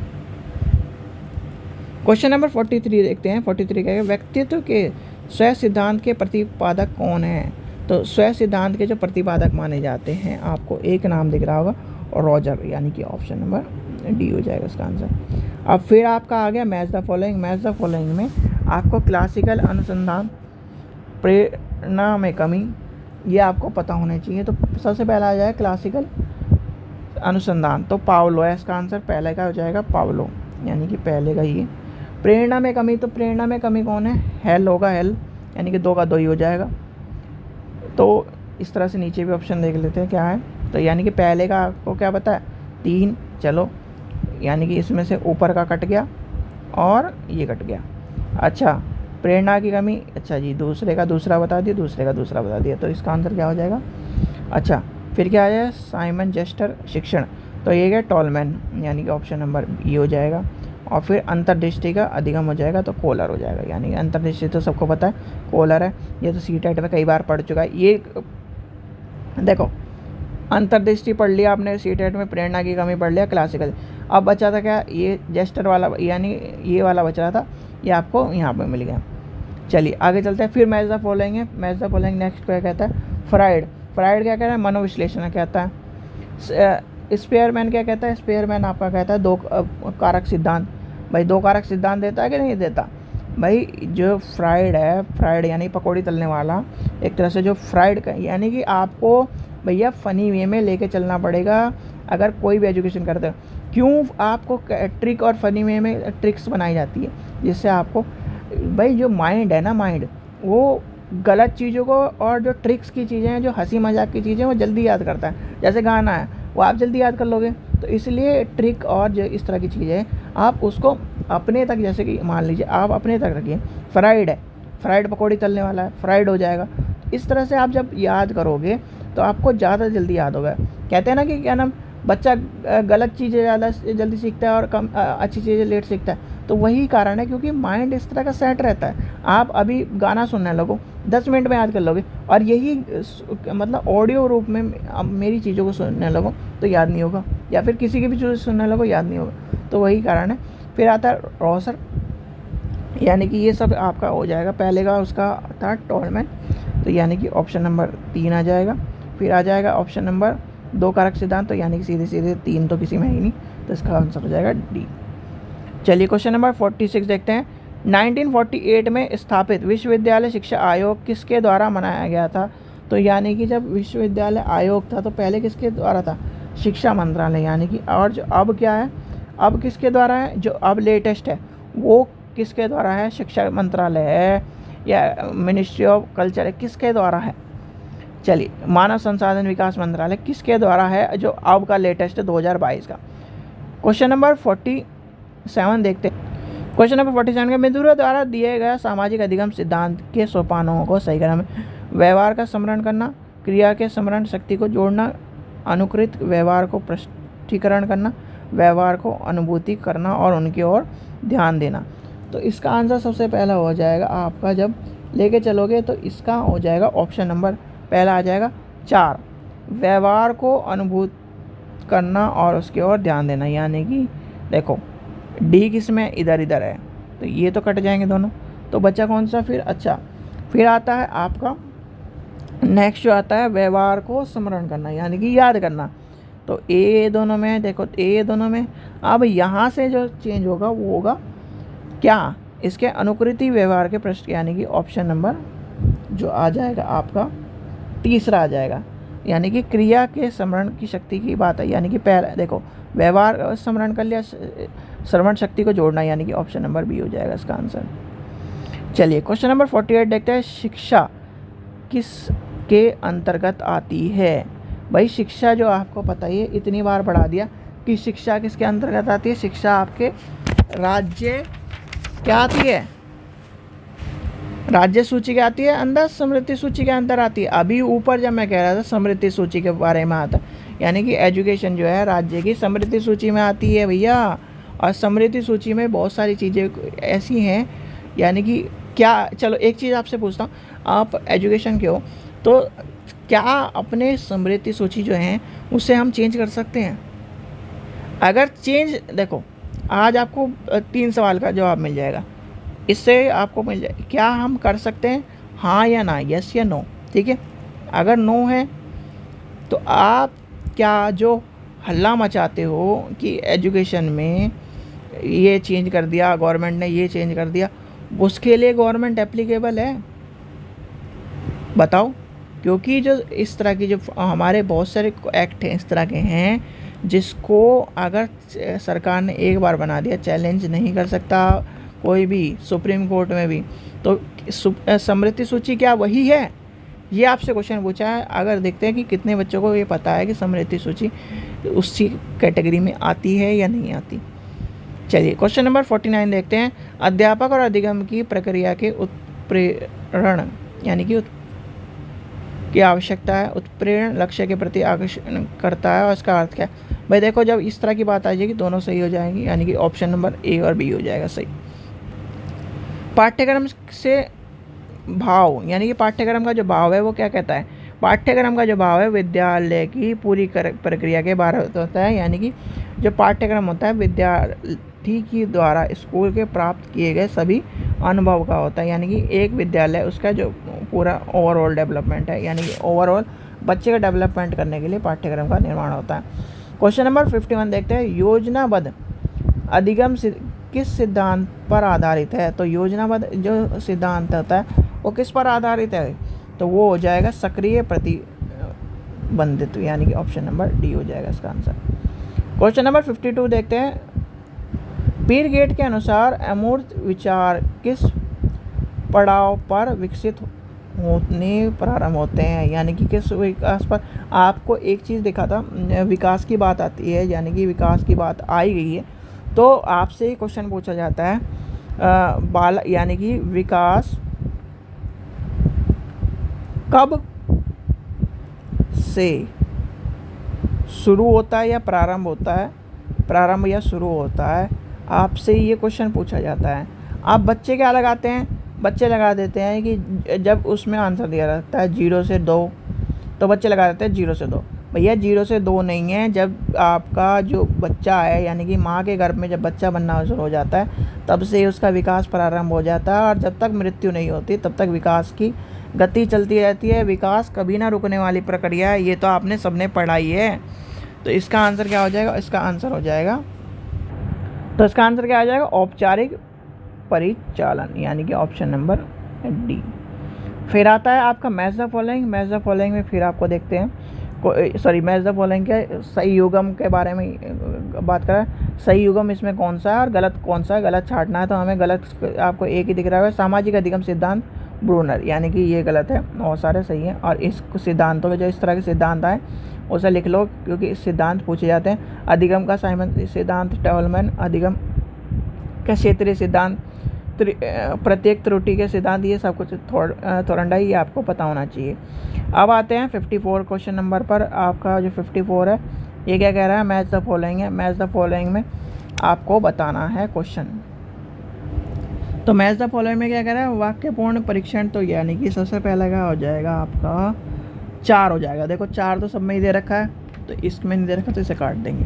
क्वेश्चन नंबर 43 देखते हैं। 43 का व्यक्तित्व के स्वयं सिद्धांत के प्रतिपादक कौन है? तो स्वयं सिद्धांत के जो प्रतिपादक माने जाते हैं, आपको एक नाम दिख रहा होगा और रॉजर, यानी कि ऑप्शन नंबर डी हो जाएगा इसका आंसर। अब फिर आपका आ गया match the following. Match the following में आपको क्लासिकल अनुसंधान, प्रेरणा में कमी, ये आपको पता होना चाहिए। तो सबसे पहला आ जाएगा क्लासिकल अनुसंधान, तो पावलो है इसका आंसर। पहले का हो जाएगा पावलो, यानी कि पहले का ही। प्रेरणा में कमी, तो प्रेरणा में कमी कौन है? हेल होगा, हेल, यानी कि 2 का 2 ही हो जाएगा। तो इस तरह से नीचे भी ऑप्शन देख लेते हैं क्या है। तो यानी कि पहले का आपको क्या पता है? 3, चलो यानी कि इसमें से ऊपर का कट गया और ये कट गया। अच्छा, प्रेरणा की कमी, अच्छा जी, दूसरे का दूसरा बता दिया, दूसरे का दूसरा बता दिया, तो इसका आंसर क्या हो जाएगा? अच्छा, फिर क्या आ जाएगा? साइमन जेस्टर शिक्षण, तो ये क्या? टॉलमैन, यानी कि ऑप्शन नंबर ई हो जाएगा। और फिर अंतर्दृष्टि का अधिगम हो जाएगा, तो कोलर हो जाएगा, यानी कि अंतर्दृष्टि तो सबको पता है कोलर है, ये तो सीटेट में कई बार पढ़ चुका है। ये देखो अंतर्दृष्टि पढ़ लिया आपने सीटेट में, प्रेरणा की कमी पढ़ लिया क्लासिकल। अब बचा था क्या? ये जेस्टर वाला, यानी ये वाला बच रहा था, ये आपको यहाँ पर मिल गया। चलिए आगे चलते हैं। फिर मैच द फॉलोइंग है। मैच द फॉलोइंग नेक्स्ट क्या कहता है? फ्राइड क्या कह रहा है? मनोविश्लेषण कहता है। स्पेयरमैन क्या कहता है? स्पेयरमैन आपका कहता है 2 कारक सिद्धांत। भाई 2 कारक सिद्धांत देता है कि नहीं देता? भाई जो फ्राइड है, फ्राइड यानी पकौड़ी तलने वाला, एक तरह से जो फ्राइड का, यानी कि आपको भैया फ़नी वे में लेके चलना पड़ेगा अगर कोई भी एजुकेशन करते हो। क्यों आपको ट्रिक और फ़नी वे में ट्रिक्स बनाई जाती है, जिससे आपको भाई जो माइंड है ना, माइंड वो गलत चीज़ों को और जो ट्रिक्स की चीज़ें हैं, जो हंसी मजाक की चीज़ें, वो जल्दी याद करता है। जैसे गाना है वो आप जल्दी याद कर लोगे, तो इसलिए ट्रिक और जो इस तरह की चीज़ें हैं आप उसको अपने तक, जैसे कि मान लीजिए आप अपने तक रखिए। फ्राइड है, फ्राइड पकौड़ी तलने वाला है, फ्राइड हो जाएगा। इस तरह से आप जब याद करोगे तो आपको ज़्यादा जल्दी याद होगा। कहते हैं ना कि क्या नाम, बच्चा गलत चीज़ें ज़्यादा जल्दी सीखता है और कम अच्छी चीज़ें लेट सीखता है। तो वही कारण है, क्योंकि माइंड इस तरह का सेट रहता है। आप अभी गाना सुनने लगो, 10 मिनट में याद कर लोगे, और यही मतलब ऑडियो रूप में अब मेरी चीज़ों को सुनने लगो तो याद नहीं होगा, या फिर किसी की भी चीज़ सुनने लगो याद नहीं होगा। तो वही कारण है। फिर आता है रॉसर, यानी कि ये सब आपका हो जाएगा। पहले का उसका था टॉलमैन, तो यानी कि ऑप्शन नंबर 3 आ जाएगा। फिर आ जाएगा ऑप्शन नंबर 2 कारक सिद्धांत, तो यानी कि सीधे सीधे 3 तो किसी में है ही नहीं, तो इसका आंसर हो जाएगा डी। चलिए क्वेश्चन नंबर 46 देखते हैं। 1948 में स्थापित विश्वविद्यालय शिक्षा आयोग किसके द्वारा बनाया गया था? तो यानी कि जब विश्वविद्यालय आयोग था तो पहले किसके द्वारा था? शिक्षा मंत्रालय, यानी कि, और जो अब क्या है, अब किसके द्वारा है, जो अब लेटेस्ट है वो किसके द्वारा है? शिक्षा मंत्रालय है या मिनिस्ट्री ऑफ कल्चर है, किसके द्वारा है? चलिए, मानव संसाधन विकास मंत्रालय किसके द्वारा है, जो अब का लेटेस्ट है 2022 का। क्वेश्चन नंबर 47 देखते हैं। क्वेश्चन नंबर 47 के मित्रों द्वारा दिए गए सामाजिक अधिगम सिद्धांत के सोपानों को सही क्रम में व्यवहार का स्मरण करना, क्रिया के स्मरण शक्ति को जोड़ना, अनुकृत व्यवहार को प्रष्टीकरण करना, व्यवहार को अनुभूति करना और उनकी ओर ध्यान देना। तो इसका आंसर सबसे पहला हो जाएगा आपका, जब लेके चलोगे तो इसका हो जाएगा ऑप्शन नंबर पहला आ जाएगा 4, व्यवहार को अनुभूत करना और उसकी ओर ध्यान देना। यानी कि देखो डी किस में, इधर इधर है, तो ये तो कट जाएंगे दोनों, तो बच्चा कौन सा फिर? अच्छा, फिर आता है आपका नेक्स्ट जो आता है व्यवहार को स्मरण करना, यानी कि याद करना। तो ए दोनों में, देखो ए दोनों में। अब यहाँ से जो चेंज होगा वो होगा क्या? इसके अनुकृति व्यवहार के प्रश्न, यानी कि ऑप्शन नंबर जो आ जाएगा आपका तीसरा आ जाएगा, यानी कि क्रिया के स्मरण की शक्ति की बात है। यानी कि पहला देखो व्यवहार स्मरण कर लिया, श्रवण शक्ति को जोड़ना, यानी कि ऑप्शन नंबर बी हो जाएगा इसका आंसर। चलिए क्वेश्चन नंबर 48 देखते हैं। शिक्षा किस के अंतर्गत आती है? भाई शिक्षा जो आपको पता ही है, इतनी बार पढ़ा दिया कि शिक्षा किसके अंतर्गत आती है। शिक्षा आपके राज्य क्या आती है? राज्य सूची के आती है अंदर, समृद्धि सूची के अंदर आती है। अभी ऊपर जब मैं कह रहा था समृद्धि सूची के बारे में आता, यानी कि एजुकेशन जो है राज्य की समृद्धि सूची में आती है भैया। और समृद्धि सूची में बहुत सारी चीज़ें ऐसी हैं, यानी कि क्या, चलो एक चीज़ आपसे पूछता हूँ, आप एजुकेशन के हो, तो क्या अपने समृद्धि सूची जो है उससे हम चेंज कर सकते हैं? अगर चेंज, देखो आज आपको 3 सवाल का जवाब मिल जाएगा, इससे आपको मिल जाए, क्या हम कर सकते हैं, हाँ या ना, यस या नो, ठीक है। अगर नो है तो आप क्या जो हल्ला मचाते हो कि एजुकेशन में ये चेंज कर दिया गवर्नमेंट ने, ये चेंज कर दिया, उसके लिए गवर्नमेंट एप्लीकेबल है? बताओ। क्योंकि जो इस तरह की जो हमारे बहुत सारे एक्ट हैं इस तरह के हैं, जिसको अगर सरकार ने एक बार बना दिया, चैलेंज नहीं कर सकता कोई भी, सुप्रीम कोर्ट में भी। तो समृद्धि सूची क्या वही है? ये आपसे क्वेश्चन पूछा है। अगर देखते हैं कि कितने बच्चों को ये पता है कि समृद्धि सूची उसी कैटेगरी में आती है या नहीं आती। चलिए क्वेश्चन नंबर 49 देखते हैं। अध्यापक और अधिगम की प्रक्रिया के उत्प्रेरण, यानी कि की आवश्यकता है, उत्प्रेरण लक्ष्य के प्रति आकर्षण करता है, और इसका अर्थ क्या है? भाई देखो जब इस तरह की बात आ जाएगी दोनों सही हो जाएंगी, यानी कि ऑप्शन नंबर ए और बी हो जाएगा सही। पाठ्यक्रम से भाव, यानी कि पाठ्यक्रम का जो भाव है वो क्या कहता है? पाठ्यक्रम का जो भाव है विद्यालय की पूरी प्रक्रिया के बारे में होता है, यानी कि जो पाठ्यक्रम होता है विद्यार्थी की द्वारा स्कूल के प्राप्त किए गए सभी अनुभव का होता है, यानी कि एक विद्यालय उसका जो पूरा ओवरऑल डेवलपमेंट है, यानी कि ओवरऑल बच्चे का डेवलपमेंट करने के लिए पाठ्यक्रम का निर्माण होता है। क्वेश्चन नंबर 51 देखते हैं। योजनाबद्ध अधिगम किस सिद्धांत पर आधारित है? तो योजनाबद्ध जो सिद्धांत होता है वो किस पर आधारित है? तो वो हो जाएगा सक्रिय प्रतिबंधित्व, यानी कि ऑप्शन नंबर डी हो जाएगा इसका आंसर। क्वेश्चन नंबर 52 देखते हैं। पीरगेट के अनुसार अमूर्त विचार किस पड़ाव पर विकसित होने प्रारंभ होते हैं, यानी कि किस विकास पर? आपको एक चीज़ दिखा था, विकास की बात आती है, यानी कि विकास की बात आई गई है, तो आपसे क्वेश्चन पूछा जाता है यानी कि विकास कब से शुरू होता है या प्रारंभ होता है, प्रारंभ या शुरू होता है, आपसे ये क्वेश्चन पूछा जाता है। आप बच्चे क्या लगाते हैं, बच्चे लगा देते हैं कि जब उसमें आंसर दिया रहता है 0 से 2, तो बच्चे लगा देते हैं 0 से 2। भैया 0 से 2 नहीं है, जब आपका जो बच्चा है यानी कि माँ के गर्भ में जब बच्चा बनना शुरू हो जाता है तब से उसका विकास प्रारंभ हो जाता है, और जब तक मृत्यु नहीं होती तब तक विकास की गति चलती रहती है। विकास कभी ना रुकने वाली प्रक्रिया है, ये तो आपने सबने पढ़ाई है। तो इसका आंसर क्या हो जाएगा, इसका आंसर हो जाएगा, तो इसका आंसर क्या हो जाएगा, औपचारिक परिचालन, यानी कि ऑप्शन नंबर डी। फिर आता है आपका match the following. Match the following में फिर आपको देखते हैं, मैच द फॉलोइंग के सही युग्म के बारे में बात करें। सही युग्म इसमें कौन सा है और गलत कौन सा है, गलत छाटना है, तो हमें गलत आपको एक ही दिख रहा है, सामाजिक अधिगम सिद्धांत ब्रूनर, यानी कि ये गलत है, बहुत सारे सही हैं। और इस सिद्धांतों के जो इस तरह के सिद्धांत आए उसे लिख लो, क्योंकि इस सिद्धांत पूछे जाते हैं। अधिगम का साइमन सिद्धांत, टॉलमैन अधिगम का क्षेत्रीय सिद्धांत, प्रत्येक त्रुटि के सिद्धांत, ये सब कुछ थोरंडाई, ये आपको पता होना चाहिए। अब आते हैं 54 क्वेश्चन नंबर पर। आपका जो 54 है ये क्या कह रहा है, मैच द फॉलोइंग है। मैच द फॉलोइंग में आपको बताना है क्वेश्चन। तो मैच द फॉलोइंग में क्या कह रहा है, वाक्यपूर्ण परीक्षण, तो यानी कि सबसे पहला क्या हो जाएगा आपका 4 हो जाएगा। देखो 4 तो सब में ही दे रखा है, तो इसमें नहीं दे रखा तो इसे काट देंगे,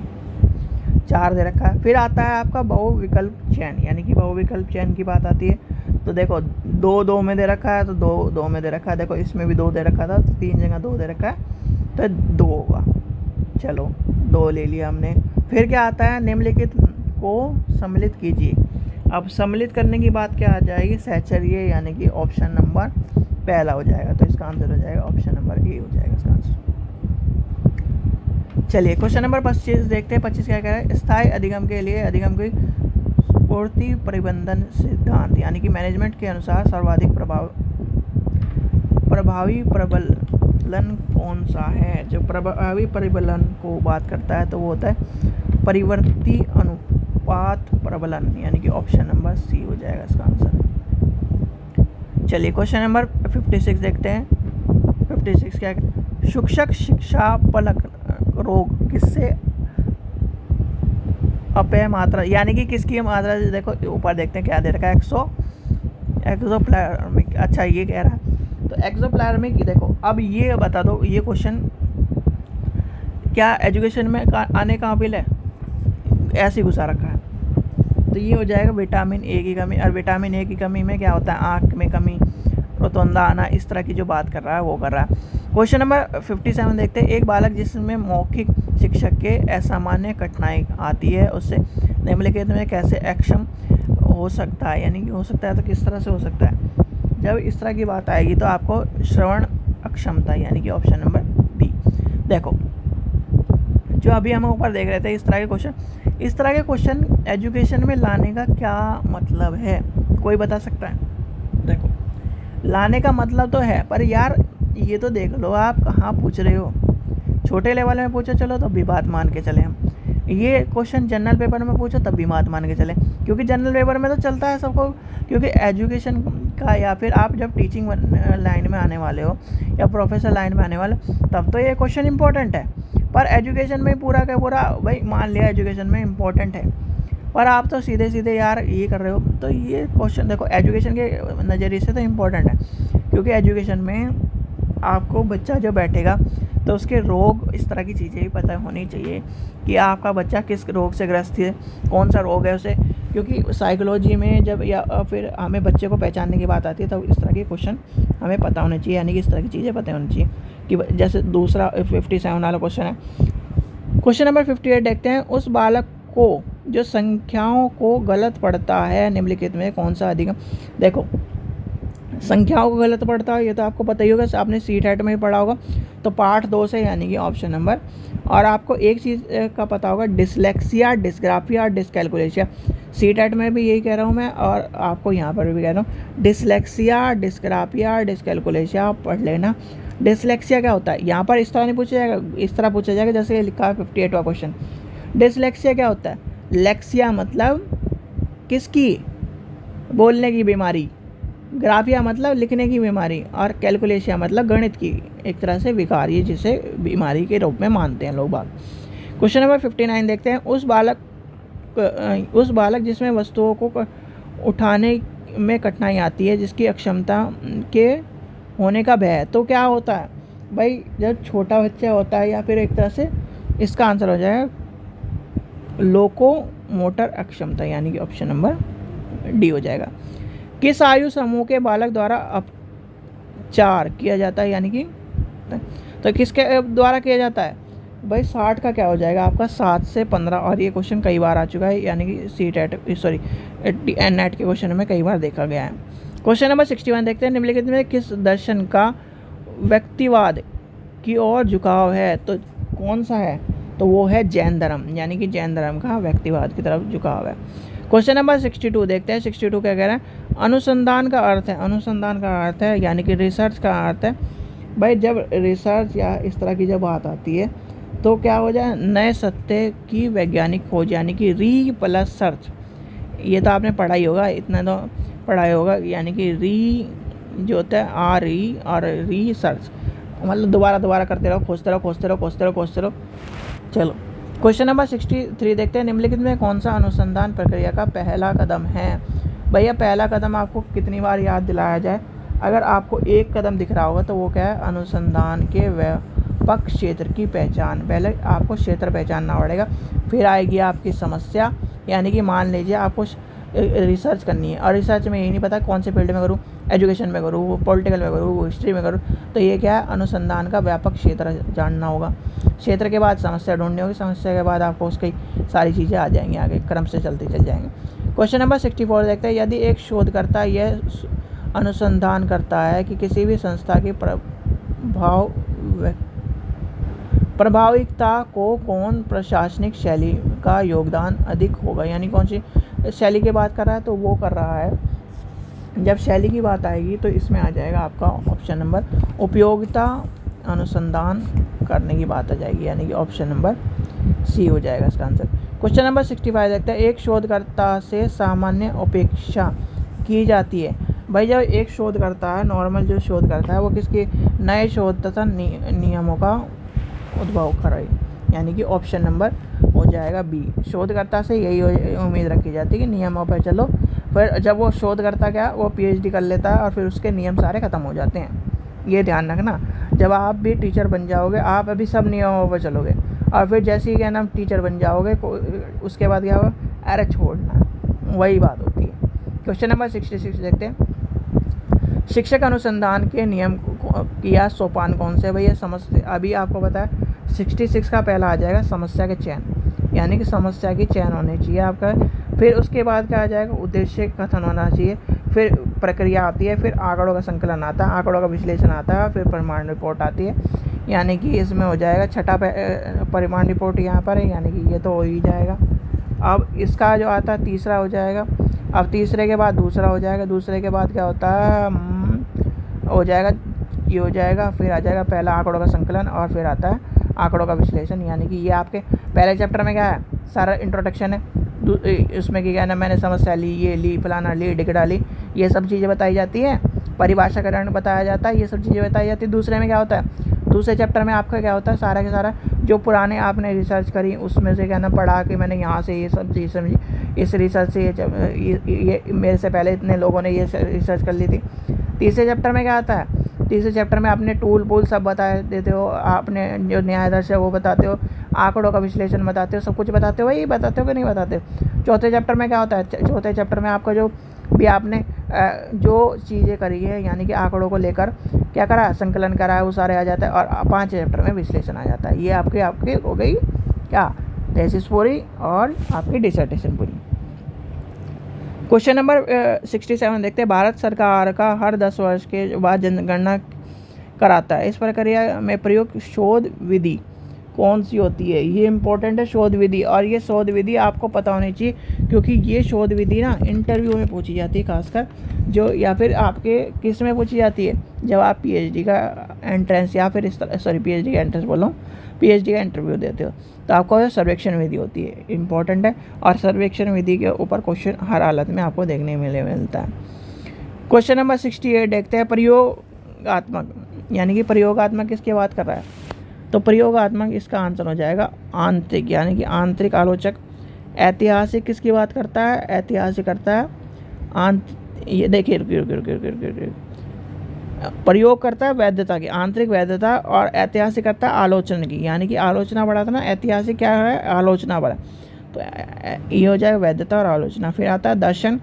4 दे रखा है। फिर आता है आपका बहुविकल्प चयन, यानी कि बहुविकल्प चयन की बात आती है। तो देखो 2 में दे रखा है, तो 2 में दे रखा है। देखो इसमें भी 2 दे रखा था, तो 3 जगह 2 दे रखा है, तो 2 होगा। चलो 2 ले लिया हमने। फिर क्या आता है, निम्नलिखित को सम्मिलित कीजिए। अब सम्मिलित करने की बात क्या आ जाएगी, सहचर्य, यानी कि ऑप्शन नंबर पहला हो जाएगा। तो इसका आंसर हो जाएगा ऑप्शन नंबर ए हो जाएगा इसका आंसर। चलिए क्वेश्चन नंबर 25 देखते हैं। 25 क्या कह रहा है, स्थायी अधिगम के लिए अधिगम की पूर्ति प्रबंधन सिद्धांत, यानी कि मैनेजमेंट के अनुसार सर्वाधिक प्रभावी प्रबलन कौन सा है। जो प्रभावी प्रबलन को बात करता है तो वो होता है परिवर्ती अनुपात प्रबलन, यानी कि ऑप्शन नंबर सी हो जाएगा इसका आंसर। चलिए क्वेश्चन नंबर 56 देखते हैं। 56 क्या, सूचक शिक्षा पलक रोग किससे अपय मात्रा, यानी कि किसकी मात्रा, देखो ऊपर देखते हैं क्या दे रखा है, एक्सोप्लाज्मिक। अच्छा ये कह रहा है, तो एक्सोप्लाज्मिक। देखो अब ये बता दो, ये क्वेश्चन क्या एजुकेशन में आने का काबिल है, ऐसे ही घुसा रखा है। तो ये हो जाएगा विटामिन ए की कमी, और विटामिन ए की कमी में क्या होता है, आँख में कमी, रोतुंदा आना, इस तरह की जो बात कर रहा है वो कर रहा है। क्वेश्चन नंबर 57 देखते हैं। एक बालक जिसमें मौखिक शिक्षक के असामान्य कठिनाई आती है उससे निम्नलिखित में कैसे अक्षम हो सकता है, यानी कि हो सकता है तो किस तरह से हो सकता है। जब इस तरह की बात आएगी तो आपको श्रवण अक्षमता, यानी कि ऑप्शन नंबर बी। देखो जो अभी हम ऊपर देख रहे थे इस तरह के क्वेश्चन एजुकेशन में लाने का क्या मतलब है, कोई बता सकता है। देखो लाने का मतलब तो है, पर यार ये तो देख लो आप कहाँ पूछ रहे हो। छोटे लेवल में पूछो चलो तब भी बात मान के चले हम, ये क्वेश्चन जनरल पेपर में पूछो तब भी बात मान के चले, क्योंकि जनरल पेपर में तो चलता है सबको, क्योंकि एजुकेशन का या फिर आप जब टीचिंग लाइन में आने वाले हो या प्रोफेसर लाइन में आने वाले तब तो ये क्वेश्चन इंपॉर्टेंट है। पर एजुकेशन में पूरा का पूरा भाई मान लिया एजुकेशन में इंपॉर्टेंट है, पर आप तो सीधे सीधे यार ये कर रहे हो। तो ये क्वेश्चन देखो एजुकेशन के नज़रिए से तो इम्पोर्टेंट है, क्योंकि एजुकेशन में आपको बच्चा जो बैठेगा तो उसके रोग, इस तरह की चीज़ें भी पता होनी चाहिए कि आपका बच्चा किस रोग से ग्रस्त है, कौन सा रोग है उसे, क्योंकि साइकोलॉजी में जब या फिर हमें बच्चे को पहचानने की बात आती है तो इस तरह के क्वेश्चन हमें पता होने चाहिए, यानी कि इस तरह की चीज़ें पता होनी चाहिए। कि जैसे दूसरा 57 वाला क्वेश्चन है। क्वेश्चन नंबर 58 देखते हैं। उस बालक को जो संख्याओं को गलत पढ़ता है निम्नलिखित में कौन सा अधिगम। देखो संख्याओं को गलत पढ़ता है ये तो आपको पता ही होगा, आपने सीटेट में ही पढ़ा होगा, तो पार्ट 2 से, यानी कि ऑप्शन नंबर। और आपको एक चीज़ का पता होगा, डिसलेक्सिया, डिस्ग्राफिया, डिसकैलकुलेशिया। सीटेट में भी यही कह रहा हूँ मैं, और आपको यहाँ पर भी कह रहा हूँ, डिसलेक्सिया, डिस्ग्राफिया, डिसकैलकुलेशिया पढ़ लेना। डिसलेक्सिया क्या होता है, यहाँ पर इस तरह नहीं पूछा जाएगा, इस तरह पूछा जाएगा जैसे लिखा है 58वां क्वेश्चन। डिसलेक्सिया क्या होता है, लेक्सिया मतलब किसकी, बोलने की बीमारी, ग्राफिया मतलब लिखने की बीमारी, और कैलकुलेशिया मतलब गणित की एक तरह से विकार, ये जिसे बीमारी के रूप में मानते हैं लोग बाग। क्वेश्चन नंबर 59 देखते हैं। उस बालक जिसमें वस्तुओं को उठाने में कठिनाई आती है, जिसकी अक्षमता के होने का भय है, तो क्या होता है भाई? जब छोटा बच्चा होता है, या फिर एक तरह से इसका आंसर हो जाएगा लोको मोटर अक्षमता, यानी कि ऑप्शन नंबर डी हो जाएगा। किस आयु समूह के बालक द्वारा उपचार किया जाता है, यानी कि तो किसके द्वारा किया जाता है भाई? 60 का क्या हो जाएगा आपका? 7 से 15। और ये क्वेश्चन कई बार आ चुका है, यानी कि नेट के क्वेश्चन में कई बार देखा गया है। क्वेश्चन नंबर 61 देखते हैं। निम्नलिखित में किस दर्शन का व्यक्तिवाद की ओर झुकाव है? तो कौन सा है? तो वो है जैन धर्म, यानी कि जैन धर्म का व्यक्तिवाद की तरफ झुकाव है। क्वेश्चन नंबर 62 देखते हैं। 62 क्या कह रहा है? अनुसंधान का अर्थ है, अनुसंधान का अर्थ है यानी कि रिसर्च का अर्थ है भाई, जब रिसर्च या इस तरह की जब बात आती है तो क्या हो जाए? नए सत्य की वैज्ञानिक खोज, यानी कि री प्लस सर्च। ये तो आपने पढ़ा ही होगा, इतना तो पढ़ा ही होगा, यानी कि री जो होता है RE और रिसर्च मतलब दोबारा करते रहो, खोजते रहो। चलो क्वेश्चन नंबर 63 देखते हैं। निम्नलिखित में कौन सा अनुसंधान प्रक्रिया का पहला कदम है? भैया पहला कदम आपको कितनी बार याद दिलाया जाए? अगर आपको एक कदम दिख रहा होगा तो वो क्या है? अनुसंधान के व्यापक क्षेत्र की पहचान। पहले आपको क्षेत्र पहचानना पड़ेगा, फिर आएगी आपकी समस्या, यानी कि मान लीजिए आपको रिसर्च करनी है, और रिसर्च में यही नहीं पता कौन से फील्ड में करूँ, एजुकेशन में करूँ, पॉलिटिकल में करूँ, हिस्ट्री में करूँ, तो ये क्या है? अनुसंधान का व्यापक क्षेत्र जानना होगा। क्षेत्र के बाद समस्या ढूंढनी होगी, समस्या के बाद आपको उसकी सारी चीज़ें आ जाएंगी, आगे क्रम से चलते चल जाएंगे। क्वेश्चन नंबर 64 देखते हैं। यदि एक शोधकर्ता यह अनुसंधान करता है कि किसी भी संस्था की प्रभाविकता को कौन प्रशासनिक शैली का योगदान अधिक होगा, यानी कौन सी शैली की बात कर रहा है? तो वो कर रहा है, जब शैली की बात आएगी तो इसमें आ जाएगा आपका ऑप्शन नंबर उपयोगिता अनुसंधान करने की बात आ जाएगी, यानी कि ऑप्शन नंबर C हो जाएगा इसका आंसर। क्वेश्चन नंबर 65 देखते हैं। एक शोधकर्ता से सामान्य अपेक्षा की जाती है। भाई जब एक शोधकर्ता है, नॉर्मल जो शोध करता है, वो किसके? नए शोध तथा नियमों का उद्भव करे, यानी कि ऑप्शन नंबर हो जाएगा B। शोधकर्ता से यही उम्मीद रखी जाती है कि नियमों पर चलो, फिर जब वो शोधकर्ता क्या वो PhD कर लेता है और फिर उसके नियम सारे ख़त्म हो जाते हैं। ये ध्यान रखना, जब आप भी टीचर बन जाओगे, आप अभी सब नियमों पर चलोगे, और फिर जैसे ही क्या नाम टीचर बन जाओगे, उसके बाद क्या होगा? अरे छोड़ना, वही बात होती है। क्वेश्चन नंबर 66 देखते हैं। शिक्षक अनुसंधान के नियम या सोपान कौन से? भैया समस्या, अभी आपको पता है 66 का पहला आ जाएगा समस्या के चयन, यानी कि समस्या की चयन होनी चाहिए आपका। फिर उसके बाद क्या आ जाएगा? उद्देश्य कथन होना चाहिए। फिर प्रक्रिया आती है, फिर आंकड़ों का संकलन आता है, आंकड़ों का विश्लेषण आता है, फिर परिमाण रिपोर्ट आती है, यानी कि इसमें हो जाएगा छठा परिमाण रिपोर्ट यहाँ पर है, यानी कि ये तो हो ही जाएगा। अब इसका जो आता है तीसरा हो जाएगा। अब तीसरे के बाद दूसरा हो जाएगा, दूसरे के बाद क्या होता है? हो जाएगा ये हो जाएगा, फिर आ जाएगा पहला आंकड़ों का संकलन, और फिर आता है आंकड़ों का विश्लेषण, यानी कि ये आपके पहले चैप्टर में क्या है? सारा इंट्रोडक्शन है, उसमें क्या ना मैंने समस्या ली, ये ली, फलाना ली, डिगड़ा ली, ये सब चीज़ें बताई जाती हैं, परिभाषाकरण बताया जाता है, ये सब चीज़ें बताई जाती है। दूसरे में क्या होता है? दूसरे चैप्टर में आपका क्या होता है? सारा के सारा जो पुराने आपने रिसर्च करी उसमें से क्या ना पढ़ा कि मैंने यहाँ से ये सब चीज़ समझी, इस रिसर्च से ये मेरे से पहले इतने लोगों ने ये रिसर्च कर ली थी। तीसरे चैप्टर में क्या आता है? तीसरे चैप्टर में आपने टूल पूल सब बता देते हो, आपने जो न्यायाधर्श है वो बताते हो, आंकड़ों का विश्लेषण बताते हो, सब कुछ बताते हो, वही बताते हो कि नहीं बताते हो? चौथे चैप्टर में क्या होता है? चौथे चैप्टर में आपका जो भी आपने जो चीज़ें करी है, यानी कि आंकड़ों को लेकर क्या करा? संकलन करा है, वो सारे आ जाता है, और पाँचवें चैप्टर में विश्लेषण आ जाता है। ये आपकी हो गई क्या? थीसिस पूरी और आपकी डिसर्टेशन पूरी। क्वेश्चन नंबर 67 देखते हैं। भारत सरकार का हर 10 वर्ष के बाद जनगणना कराता है। इस प्रक्रिया में प्रयुक्त शोध विधि कौन सी होती है? ये इंपॉर्टेंट है शोध विधि, और ये शोध विधि आपको पता होनी चाहिए, क्योंकि ये शोध विधि ना इंटरव्यू में पूछी जाती है, खासकर जो, या फिर आपके किस में पूछी जाती है? जब आप PhD का एंट्रेंस, या फिर PhD का एंट्रेंस बोल रहा हूँ, PhD का इंटरव्यू देते हो, तो आपको सर्वेक्षण विधि होती है, इंपॉर्टेंट है, और सर्वेक्षण विधि के ऊपर क्वेश्चन हर हालत में आपको देखने मिलता है। क्वेश्चन नंबर 68 देखते हैं, प्रयोगात्मक यानी कि प्रयोगात्मक किसकी बात कर रहा है? तो प्रयोगात्मक इसका आंसर हो जाएगा आंतरिक, यानी कि आंतरिक आलोचक। ऐतिहासिक किसकी बात करता है? ऐतिहासिक करता है ये देखिए, प्रयोग करता है वैधता की, आंतरिक वैधता, और ऐतिहासिक करता है आलोचना की, यानी कि आलोचना बढ़ा था ना, ऐतिहासिक क्या है? आलोचना बढ़ा। तो ये हो जाएगा वैधता और आलोचना। फिर आता है दर्शन।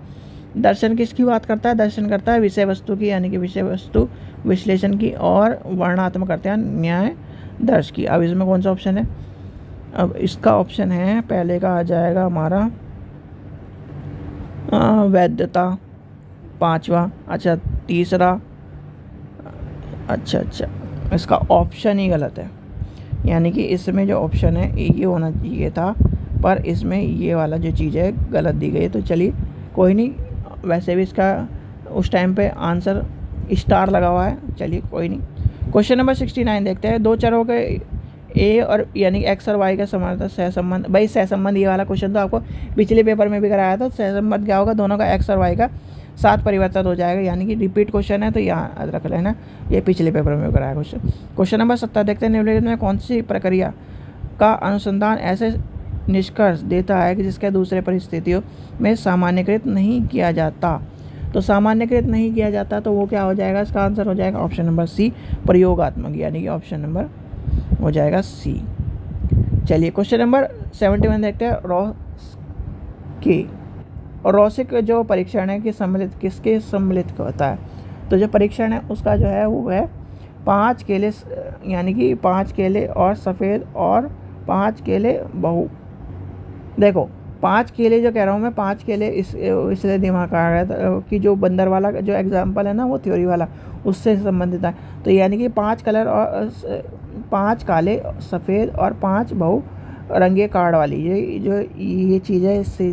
दर्शन किसकी बात करता है? दर्शन करता है विषय वस्तु की, यानी कि विषय वस्तु विश्लेषण की, और वर्णनात्मक करते हैं न्याय दर्श की। अब इसमें कौन सा ऑप्शन है? अब इसका ऑप्शन है, पहले का आ जाएगा हमारा वैधता, पांचवा। अच्छा, तीसरा, अच्छा, इसका ऑप्शन ही गलत है, यानी कि इसमें जो ऑप्शन है ये होना चाहिए था, पर इसमें ये वाला जो चीज़ है गलत दी गई है। तो चलिए कोई नहीं, वैसे भी इसका उस टाइम पे आंसर स्टार लगा हुआ है, चलिए कोई नहीं। क्वेश्चन नंबर 69 देखते हैं, दो चरों के ए और यानी एक्स और वाई का सहसंबंध। भाई सहसंबंध ये वाला क्वेश्चन तो आपको पिछले पेपर में भी कराया था। सहसंबंध क्या होगा? दोनों का एक्स और वाई का साथ परिवर्तित हो जाएगा, यानी कि रिपीट क्वेश्चन है, तो यहाँ रख लेना, ये पिछले पेपर में कराया क्वेश्चन। क्वेश्चन नंबर 70 देखते हैं, निम्नलिखित में कौन सी प्रक्रिया का अनुसंधान ऐसे निष्कर्ष देता है कि जिसके दूसरे परिस्थितियों में सामान्यकृत नहीं किया जाता? तो सामान्यकृत नहीं किया जाता तो वो क्या हो जाएगा? इसका आंसर हो जाएगा ऑप्शन नंबर सी, प्रयोगात्मक, यानी कि ऑप्शन नंबर हो जाएगा सी। चलिए क्वेश्चन नंबर 71 देखते हैं, रॉसिक जो परीक्षण है कि सम्मिलित किसके सम्मिलित होता है? तो जो परीक्षण है उसका जो है वो है 5 केले, यानी कि 5 केले और सफ़ेद और 5 केले बहु। देखो 5 केले जो कह रहा हूँ मैं, 5 केले इसलिए दिमाग आ रहा है कि जो बंदर वाला जो एग्जाम्पल है ना, वो थ्योरी वाला उससे संबंधित है। तो यानी कि 5 कलर और 5 काले, सफ़ेद और 5 बहु रंगे कार्ड वाली ये चीज़ है। इससे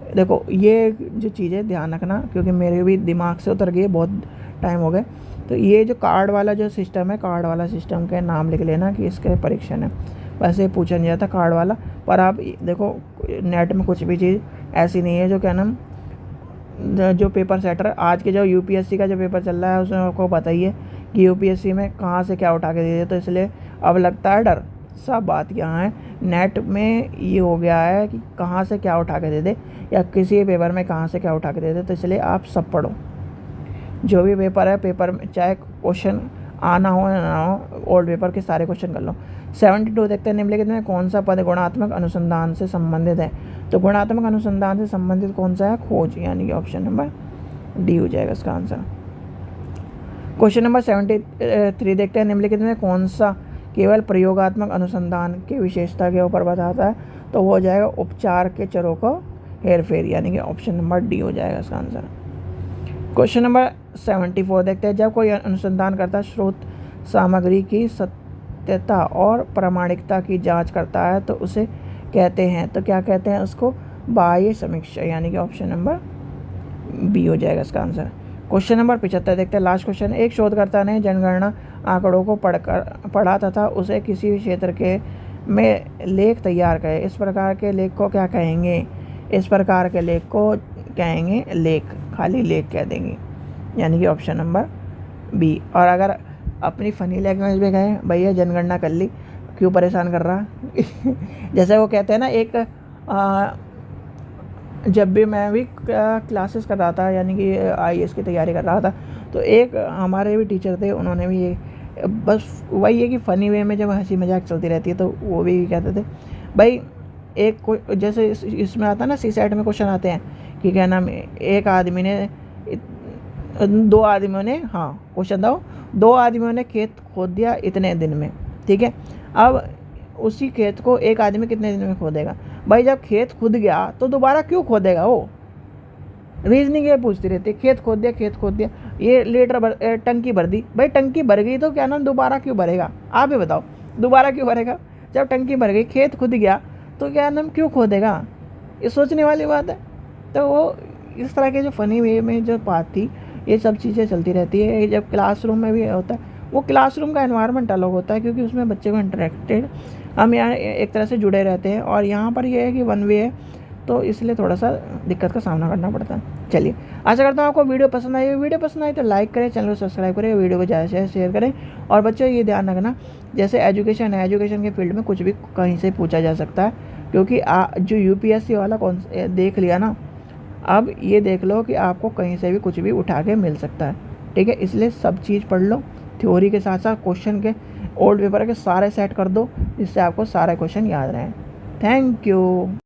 देखो ये जो चीज़ें ध्यान रखना, क्योंकि मेरे भी दिमाग से उतर गई, बहुत टाइम हो गए। तो ये जो कार्ड वाला जो सिस्टम है, कार्ड वाला सिस्टम के नाम लिख लेना कि इसके परीक्षण है। वैसे पूछा नहीं जाता कार्ड वाला, पर आप देखो नेट में कुछ भी चीज़ ऐसी नहीं है जो क्या नाम, जो पेपर सेटर आज के जो यूपीएससी का जो पेपर चल रहा है उसमें आपको बताइए कि यूपीएससी में कहाँ से क्या उठा के दे दिए। तो इसलिए अब लगता है डर। सब बात यहाँ है, नेट में ये हो गया है कि कहाँ से क्या उठा के दे दे, या किसी पेपर में कहाँ से क्या उठा के दे दे। तो इसलिए आप सब पढ़ो, जो भी पेपर है, पेपर में चाहे क्वेश्चन आना हो या ना हो, ओल्ड पेपर के सारे क्वेश्चन कर लो। 72 देखते हैं, निम्नलिखित में कौन सा पद गुणात्मक अनुसंधान से संबंधित है? तो गुणात्मक अनुसंधान से संबंधित कौन सा है? खोज, यानी कि ऑप्शन नंबर डी हो जाएगा इसका आंसर। क्वेश्चन नंबर 73 देखते हैं, निम्नलिखित में कौन सा केवल प्रयोगात्मक अनुसंधान की विशेषता के ऊपर बताता है? तो वो हो जाएगा उपचार के चरों को हेरफेर, यानी कि ऑप्शन नंबर डी हो जाएगा इसका आंसर। क्वेश्चन नंबर 74 देखते हैं, जब कोई अनुसंधान करता स्रोत सामग्री की सत्यता और प्रामाणिकता की जांच करता है तो उसे कहते हैं, तो क्या कहते हैं उसको? बाह्य समीक्षा, यानी कि ऑप्शन नंबर बी हो जाएगा इसका आंसर। क्वेश्चन नंबर 75 देखते हैं, लास्ट क्वेश्चन। एक शोधकर्ता ने जनगणना आंकड़ों को पढ़ा तथा उसे किसी भी क्षेत्र के में लेख तैयार करे। इस प्रकार के लेख को क्या कहेंगे? इस प्रकार के लेख को कहेंगे लेख, खाली लेख कह देंगे, यानी कि ऑप्शन नंबर बी। और अगर अपनी फ़नी लैंग्वेज में कहें, भैया जनगणना कर ली, क्यों परेशान कर रहा जैसे वो कहते हैं ना, एक जब भी मैं भी क्लासेस कर रहा था, यानी कि आईएएस की तैयारी कर रहा था, तो एक हमारे भी टीचर थे, उन्होंने भी ये बस वही है कि फ़नी वे में जब हंसी मजाक चलती रहती है तो वो भी कहते थे भाई, एक कोई जैसे इसमें आता है ना, सी सेट में क्वेश्चन आते हैं कि क्या नाम, एक आदमी ने, 2 आदमियों ने, हाँ क्वेश्चन दो, 2 आदमियों ने खेत खोद दिया इतने दिन में, ठीक है। अब उसी खेत को एक आदमी कितने दिन में खोदेगा? भाई जब खेत खुद गया तो दोबारा क्यों खोदेगा? वो रीजनिंग ये पूछती रहती है, खेत खोद दिया, खेत खोद दिया, ये लीटर टंकी भर दी, भाई टंकी भर गई तो क्या नाम दोबारा क्यों भरेगा? आप ही बताओ, दोबारा क्यों भरेगा? जब टंकी भर गई, खेत खुद गया, तो क्या नाम क्यों खोदेगा? ये सोचने वाली बात है। तो वो इस तरह के जो फ़नी वे में जो बात थी, ये सब चीज़ें चलती रहती है। जब क्लासरूम में भी होता है, वो क्लासरूम का एनवायरनमेंट अलग होता है, क्योंकि उसमें बच्चे को इंटरेक्टेड, हम यहाँ एक तरह से जुड़े रहते हैं। और यहाँ पर ये है कि वन वे है, तो इसलिए थोड़ा सा दिक्कत का सामना करना पड़ता है। चलिए, आशा करता हूँ आपको वीडियो पसंद आई। वीडियो पसंद आई तो लाइक करें, चैनल को सब्सक्राइब करें, वीडियो को ज़्यादा से शेयर करें। और बच्चों ये ध्यान रखना, जैसे एजुकेशन है, एजुकेशन के फील्ड में कुछ भी कहीं से पूछा जा सकता है, क्योंकि जो यूपीएससी वाला कौन देख लिया ना, अब ये देख लो कि आपको कहीं से भी कुछ भी उठा के मिल सकता है। ठीक है, इसलिए सब चीज़ पढ़ लो, थ्योरी के साथ साथ क्वेश्चन के ओल्ड पेपर के सारे सेट कर दो, जिससे आपको सारे क्वेश्चन याद रहें। Thank you.